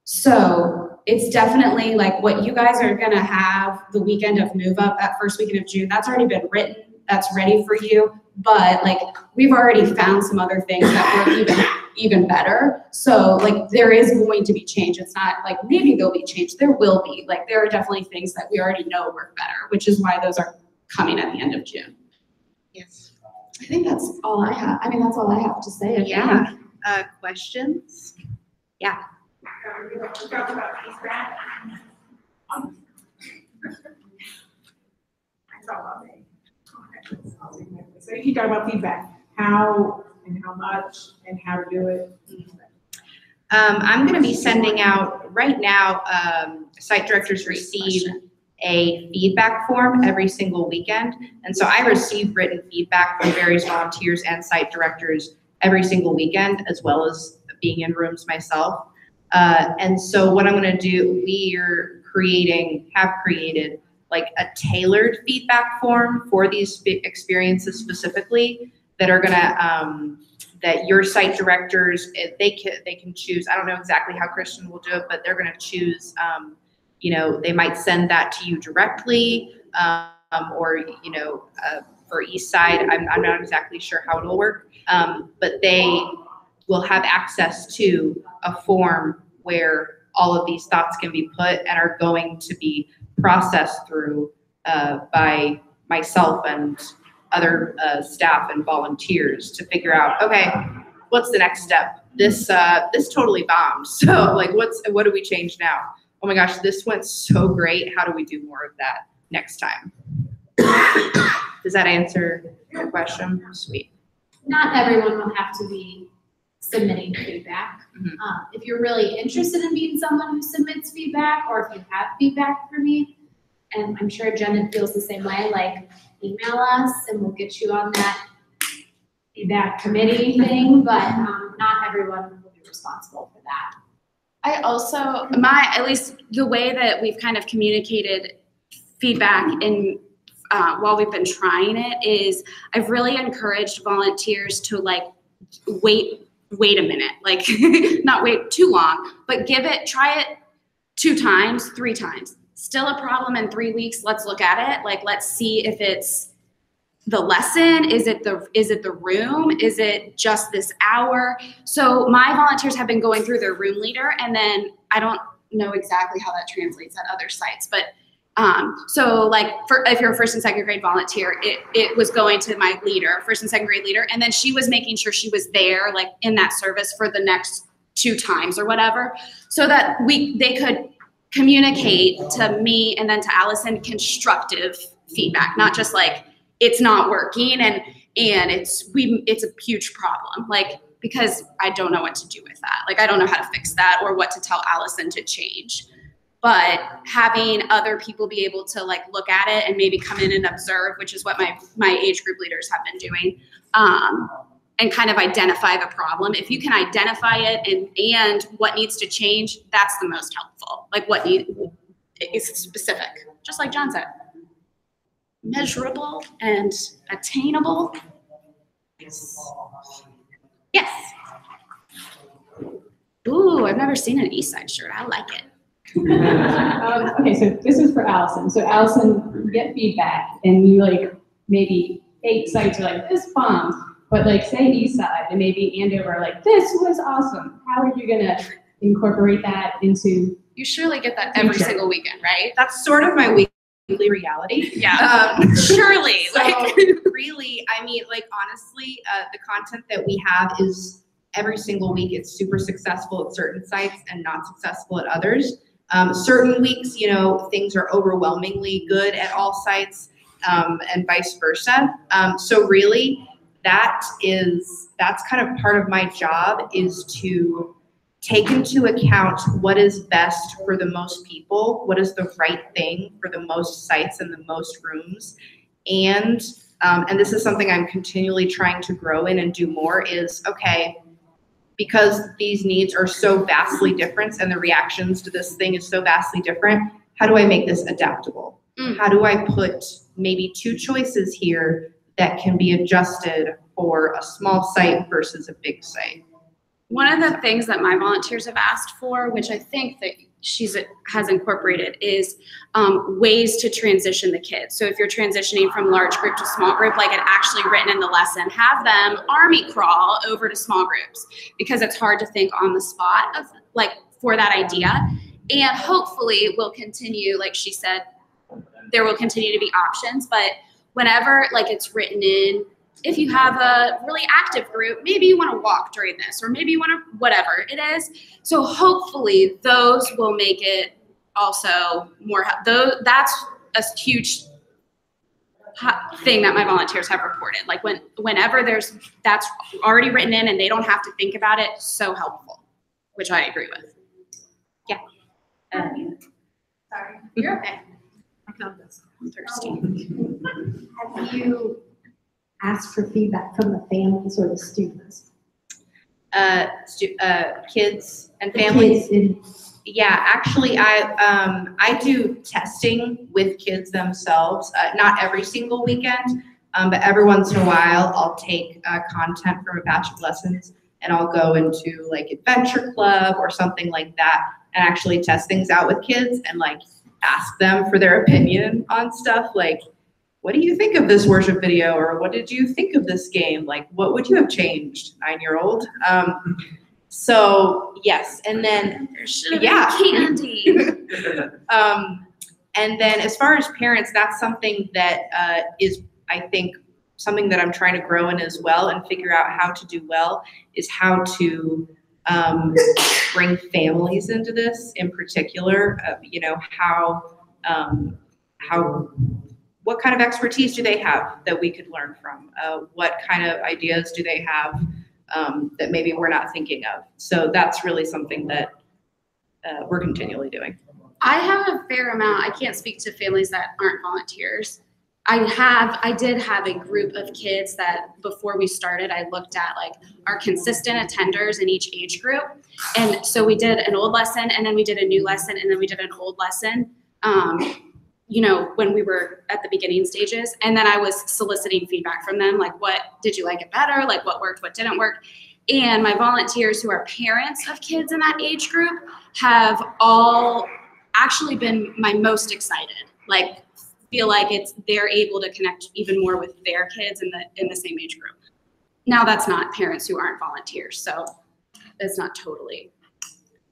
so it's definitely like what you guys are gonna have the weekend of Move Up, that first weekend of June, that's already been written, that's ready for you. But like we've already found some other things that work even better. So like there is going to be change. It's not like maybe there'll be change. There will be. Like there are definitely things that we already know work better, which is why those are coming at the end of June. Yes. I think that's all I have. I mean, that's all I have to say. Yeah. Questions? Yeah. So you talk about feedback, how and how much and how to do it. I'm going to be sending out right now. Site directors receive a feedback form every single weekend, and so I receive written feedback from various volunteers and site directors every single weekend, as well as being in rooms myself. And so what I'm going to do, have created like a tailored feedback form for these experiences specifically that are going to that your site directors, they can choose. I don't know exactly how Christian will do it, but they're going to choose. They might send that to you directly, or for East Side, I'm not exactly sure how it'll work, but they will have access to a form where all of these thoughts can be put and are going to be processed through by myself and other staff and volunteers to figure out, okay, what's the next step? This totally bombed. So like, what do we change now? Oh my gosh, this went so great. How do we do more of that next time? Does that answer your question? Sweet. Not everyone will have to be submitting feedback. If you're really interested in being someone who submits feedback, or if you have feedback for me, and I'm sure Jenna feels the same way, like email us and we'll get you on that feedback committee thing, but not everyone will be responsible for that. I also, at least the way that we've kind of communicated feedback in while we've been trying it is I've really encouraged volunteers to like wait a minute, like not wait too long, but try it 2 times, 3 times. Still a problem in 3 weeks, let's look at it. Like, let's see if it's the lesson, is it the room, is it just this hour? So my volunteers have been going through their room leader, and then I don't know exactly how that translates at other sites, but so like if you're a 1st and 2nd grade volunteer, it was going to my leader, 1st and 2nd grade leader, and then she was making sure she was there like in that service for the next 2 times or whatever, so that they could communicate to me and then to Allison constructive feedback, not just like it's not working and it's a huge problem, like, because I don't know what to do with that. Like, I don't know how to fix that or what to tell Allison to change. But having other people be able to like look at it and maybe come in and observe, which is what my age group leaders have been doing, and kind of identify the problem. If you can identify it and what needs to change, that's the most helpful. Like what is specific, just like John said. Measurable and attainable. Yes. Ooh, I've never seen an East Side shirt. I like it. Okay, so this is for Allison. So Allison, you get feedback, and you like maybe 8 sites are like, this bombed, but like say East Side and maybe Andover are like, this was awesome. How are you gonna incorporate that into? You surely get that every single weekend, right? That's sort of my weekly reality. Yeah, surely. So like really, I mean, like honestly, the content that we have is every single week. It's super successful at certain sites and not successful at others. Certain weeks, things are overwhelmingly good at all sites, and vice versa. So really, that's kind of part of my job, is to take into account what is best for the most people, what is the right thing for the most sites and the most rooms. And this is something I'm continually trying to grow in and do more is, okay, because these needs are so vastly different and the reactions to this thing is so vastly different, how do I make this adaptable? How do I put maybe 2 choices here that can be adjusted for a small site versus a big site? One of the things that my volunteers have asked for, which I think that has incorporated, is ways to transition the kids. So if you're transitioning from large group to small group, like it actually written in the lesson, have them army crawl over to small groups, because it's hard to think on the spot of like for that idea. And hopefully we'll continue, like she said, there will continue to be options, but whenever like it's written in, if you have a really active group, maybe you want to walk during this, or maybe you want to, whatever it is. So hopefully those will make it also more, that's a huge thing that my volunteers have reported. Like whenever that's already written in and they don't have to think about it, so helpful. which I agree with. Yeah. Sorry, you're okay. I found this. I'm thirsty. Have you asked for feedback from the families or the students? Kids and The families. kids Yeah, actually, I do testing with kids themselves. Not every single weekend, but every once in a while, I'll take content from a batch of lessons and I'll go into like adventure club or something like that and actually test things out with kids and like ask them for their opinion on stuff like, what do you think of this worship video? Or what did you think of this game? Like, what would you have changed, 9-year-old? So yes, and then There should have been candy. And then as far as parents, that's something that is, I think, something that I'm trying to grow in as well and figure out how to do well is how to bring families into this in particular. You know, what kind of expertise do they have that we could learn from? What kind of ideas do they have that maybe we're not thinking of? So that's really something that we're continually doing. I have a fair amount. I can't speak to families that aren't volunteers. I did have a group of kids that before we started, I looked at like our consistent attenders in each age group. And so we did an old lesson and then we did a new lesson and then we did an old lesson, you know, when we were at the beginning stages. And then I was soliciting feedback from them. Like, what did you like it better? Like what worked, what didn't work? And my volunteers who are parents of kids in that age group have all actually been my most excited. Like, feel like they're able to connect even more with their kids in the same age group. Now that's not parents who aren't volunteers, so it's not totally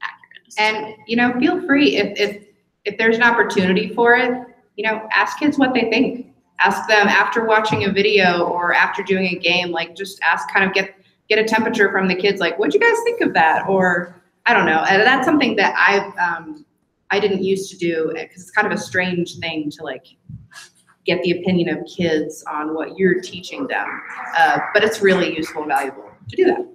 accurate. And you know, feel free if there's an opportunity for it, you know, ask kids what they think. Ask them after watching a video or after doing a game, like just ask, kind of get a temperature from the kids, like, what'd you guys think of that? Or I don't know. And that's something that I didn't used to do because it's kind of a strange thing to like get the opinion of kids on what you're teaching them. But it's really useful and valuable to do that.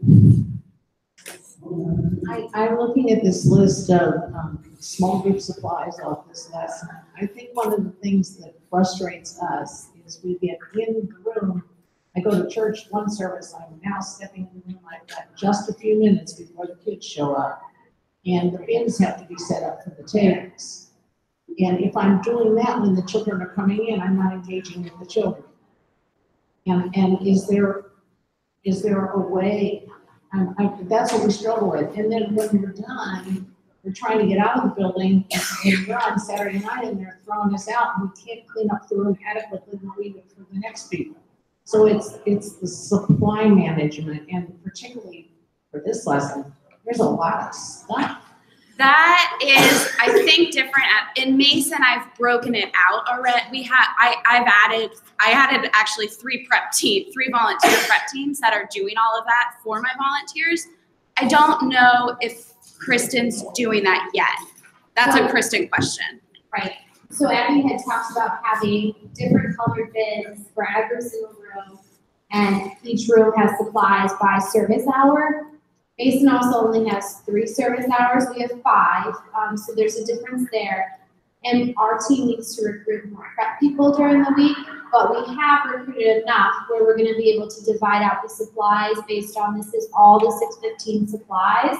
I'm looking at this list of small group supplies off this lesson. I think one of the things that frustrates us is we get in the room. I go to church one service, I'm now stepping in the room, I've got just a few minutes before the kids show up. And the bins have to be set up for the tables. And if I'm doing that when the children are coming in, I'm not engaging with the children. And is there a way, that's what we struggle with. And then when we're done, we're trying to get out of the building and we're on Saturday night and they're throwing us out and we can't clean up the room adequately and leave it for the next people. So it's the supply management, and particularly for this lesson, there's a lot of stuff. That is, I think, different. In Mason, I've broken it out already. I added actually three volunteer prep teams that are doing all of that for my volunteers. I don't know if Kristen's doing that yet. That's a Kristen question. Right. So Abby had talked about having different colored bins for every single room, and each room has supplies by service hour. Mason also only has 3 service hours. We have 5, so there's a difference there. And our team needs to recruit more prep people during the week, but we have recruited enough where we're going to be able to divide out the supplies based on this is all the 615 supplies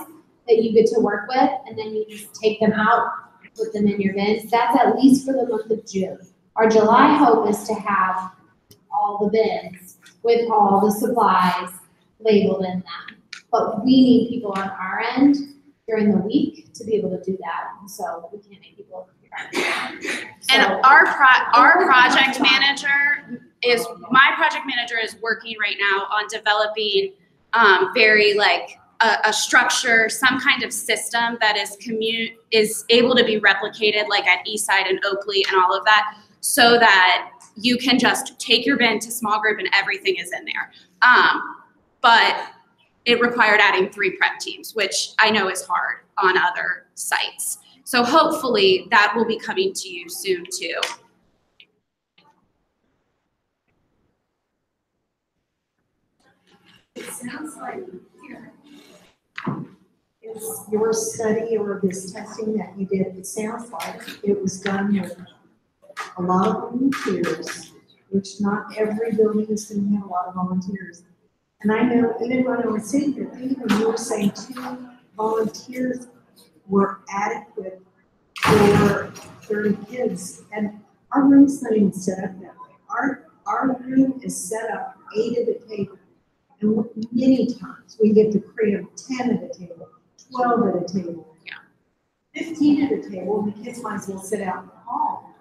that you get to work with, and then you just take them out, put them in your bins. That's at least for the month of June. Our July hope is to have all the bins with all the supplies labeled in them. But we need people on our end during the week to be able to do that. And so we can't make people And our project manager is working right now on developing very like a structure, some kind of system that is able to be replicated like at Eastside and Oakley and all of that, so that you can just take your bin to small group and everything is in there. But it required adding 3 prep teams, which I know is hard on other sites. So hopefully that will be coming to you soon too. It sounds like is your study or this testing that you did, it sounds like it was done with a lot of volunteers, which not every building is going to have a lot of volunteers. And I know even when I was sitting here, even you were saying 2 volunteers were adequate for 30 kids. And our room's not even set up that way. Our room is set up 8 at a table. And many times we get to cram 10 at a table, 12 at a table, 15 at a table, and the kids might as well sit out in the hall.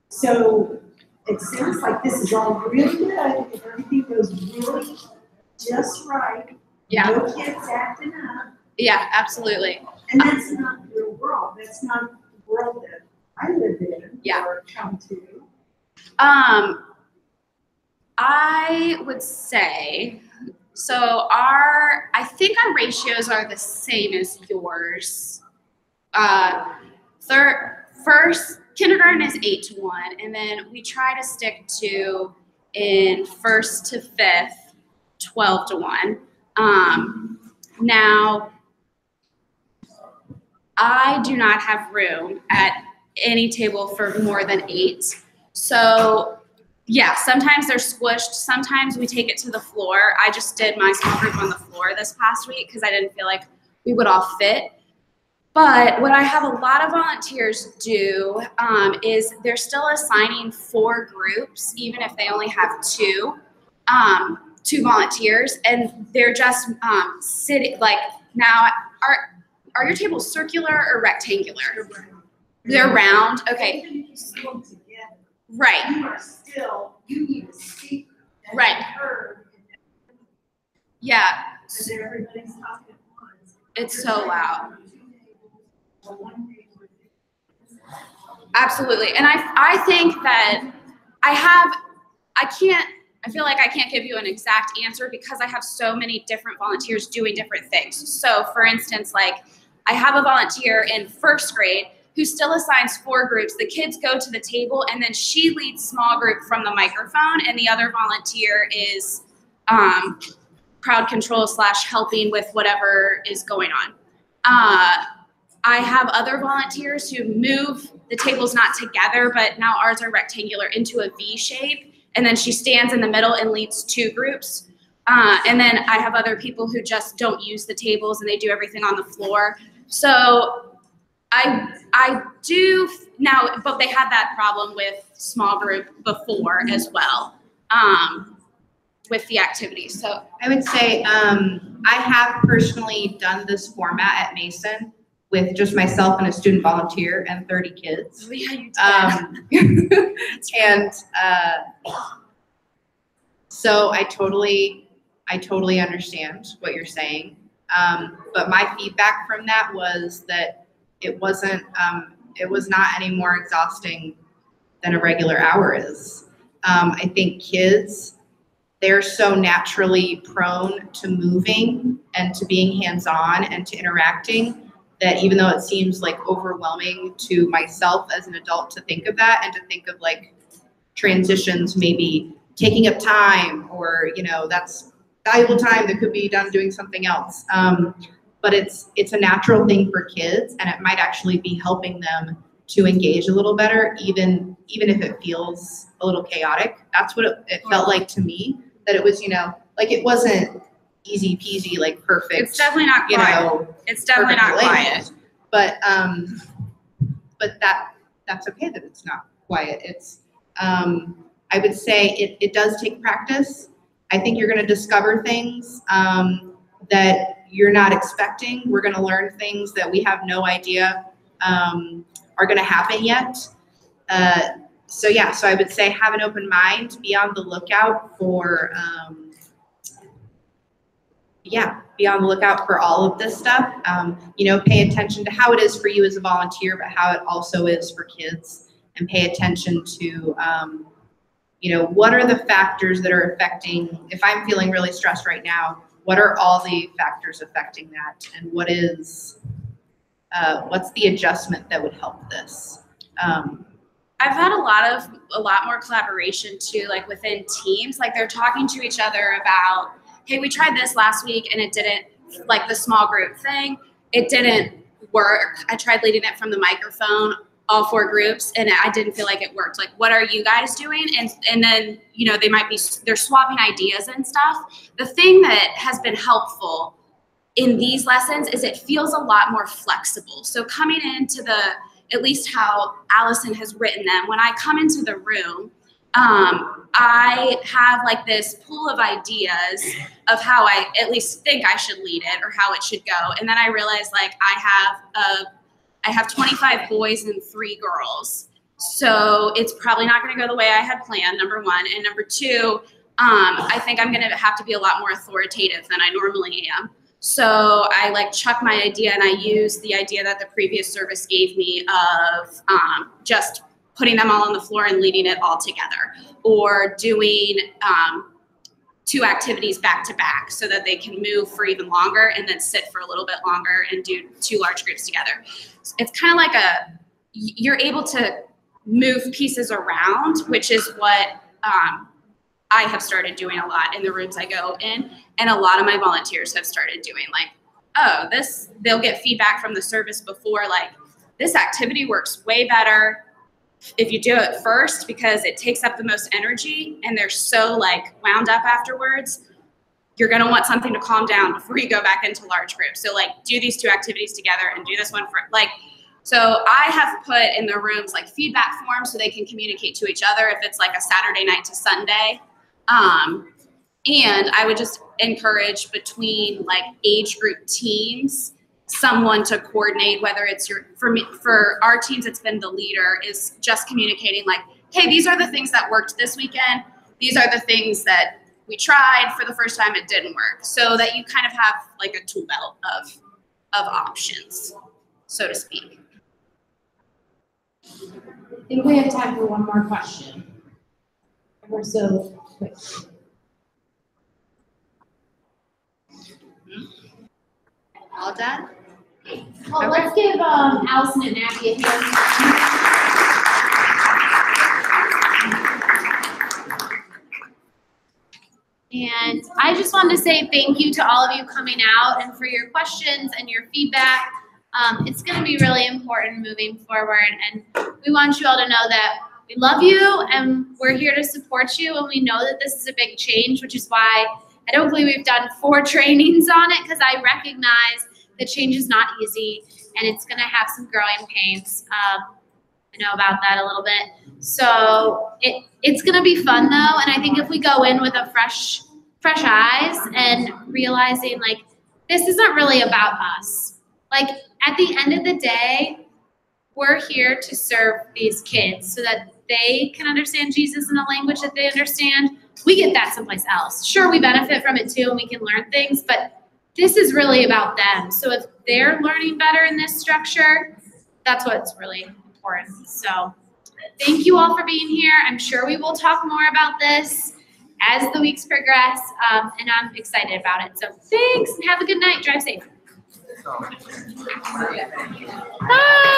So it sounds like this is all really good, and everything goes really just right. Yeah. No kids acting up. Yeah, absolutely. And that's not the real world. That's not the world that I live in or come to. I would say, so I think our ratios are the same as yours. First, kindergarten is 8 to 1, and then we try to stick to, in 1st to 5th, 12 to 1. Now, I do not have room at any table for more than 8. So yeah, sometimes they're squished. Sometimes we take it to the floor. I just did my small group on the floor this past week because I didn't feel like we would all fit. But what I have a lot of volunteers do is they're still assigning 4 groups, even if they only have 2 volunteers, and they're just sitting, like, now, are your tables circular or rectangular? They're round, okay. Right. You are still, you need a speaker. Right. Yeah. Because everybody's talking at once. It's so loud. Absolutely. And I think that I feel like I can't give you an exact answer because I have so many different volunteers doing different things. So for instance, like I have a volunteer in 1st grade who still assigns 4 groups. The kids go to the table and then she leads small group from the microphone, and the other volunteer is crowd control / helping with whatever is going on. I have other volunteers who move the tables not together, but now ours are rectangular, into a V shape, and then she stands in the middle and leads 2 groups. And then I have other people who just don't use the tables and they do everything on the floor. So I do now, but they had that problem with small group before as well, with the activities. So I would say I have personally done this format at Mason with just myself and a student volunteer and 30 kids. Oh, yeah, you did. And so I totally understand what you're saying. But my feedback from that was that it was not any more exhausting than a regular hour is. I think kids, they're so naturally prone to moving and to being hands-on and to interacting that even though it seems like overwhelming to myself as an adult to think of that and to think of like transitions maybe taking up time, or that's valuable time that could be done doing something else. But it's a natural thing for kids, and it might actually be helping them to engage a little better, even if it feels a little chaotic. That's what it felt like to me, that it was, like it wasn't easy peasy, like perfect. It's definitely not quiet. It's definitely not quiet. But that's okay that it's not quiet. It's I would say it does take practice. I think you're going to discover things that you're not expecting. We're going to learn things that we have no idea are going to happen yet. So I would say have an open mind, be on the lookout for all of this stuff. Pay attention to how it is for you as a volunteer, but how it also is for kids, and pay attention to what are the factors that are affecting, if I'm feeling really stressed right now, what are all the factors affecting that, and what's the adjustment that would help this? I've had a lot more collaboration too, like within teams, like they're talking to each other about, hey, we tried this last week and it didn't, like the small group thing. it didn't work. I tried leading it from the microphone, all 4 groups, and I didn't feel like it worked. Like, what are you guys doing? And then, you know, they're swapping ideas and stuff. The thing that has been helpful in these lessons is it feels a lot more flexible. So coming into at least how Allison has written them, when I come into the room, I have like this pool of ideas of how I at least think I should lead it or how it should go. And then I realize like I have 25 boys and 3 girls. So it's probably not going to go the way I had planned, number 1. And number 2, I think I'm going to have to be a lot more authoritative than I normally am. So I like chuck my idea and I use the idea that the previous service gave me of just putting them all on the floor and leading it all together, or doing 2 activities back to back so that they can move for even longer and then sit for a little bit longer and do 2 large groups together. It's kind of like you're able to move pieces around, which is what I have started doing a lot in the rooms I go in, and a lot of my volunteers have started doing. Like, oh, they'll get feedback from the service before, like, this activity works way better if you do it first because it takes up the most energy and they're so like wound up afterwards. You're gonna want something to calm down before you go back into large groups. So like do these 2 activities together and do this one for like, so I have put in the rooms like feedback forms so they can communicate to each other if it's like a Saturday night to Sunday. And I would just encourage between like age group teams, someone to coordinate, whether it's for our teams, it's been the leader, is just communicating like, hey, these are the things that worked this weekend. These are the things that we tried for the first time, it didn't work. So that you kind of have like a tool belt of options, so to speak. I think we have time for one more question. We're so quick. All done? Well, let's give Allison and Abby a hand. And I just wanted to say thank you to all of you coming out and for your questions and your feedback. It's going to be really important moving forward, and we want you all to know that we love you and we're here to support you, and we know that this is a big change, which is why at Oakley we've done 4 trainings on it, because I recognize that change is not easy and it's going to have some growing pains. I know about that a little bit. So it's going to be fun though, and I think if we go in with a fresh eyes and realizing like this isn't really about us. Like at the end of the day, we're here to serve these kids so that they can understand Jesus in a language that they understand. We get that someplace else. Sure, we benefit from it too and we can learn things, but this is really about them. So if they're learning better in this structure, that's what's really important. So thank you all for being here. I'm sure we will talk more about this as the weeks progress, and I'm excited about it. So thanks and have a good night. Drive safe. Bye.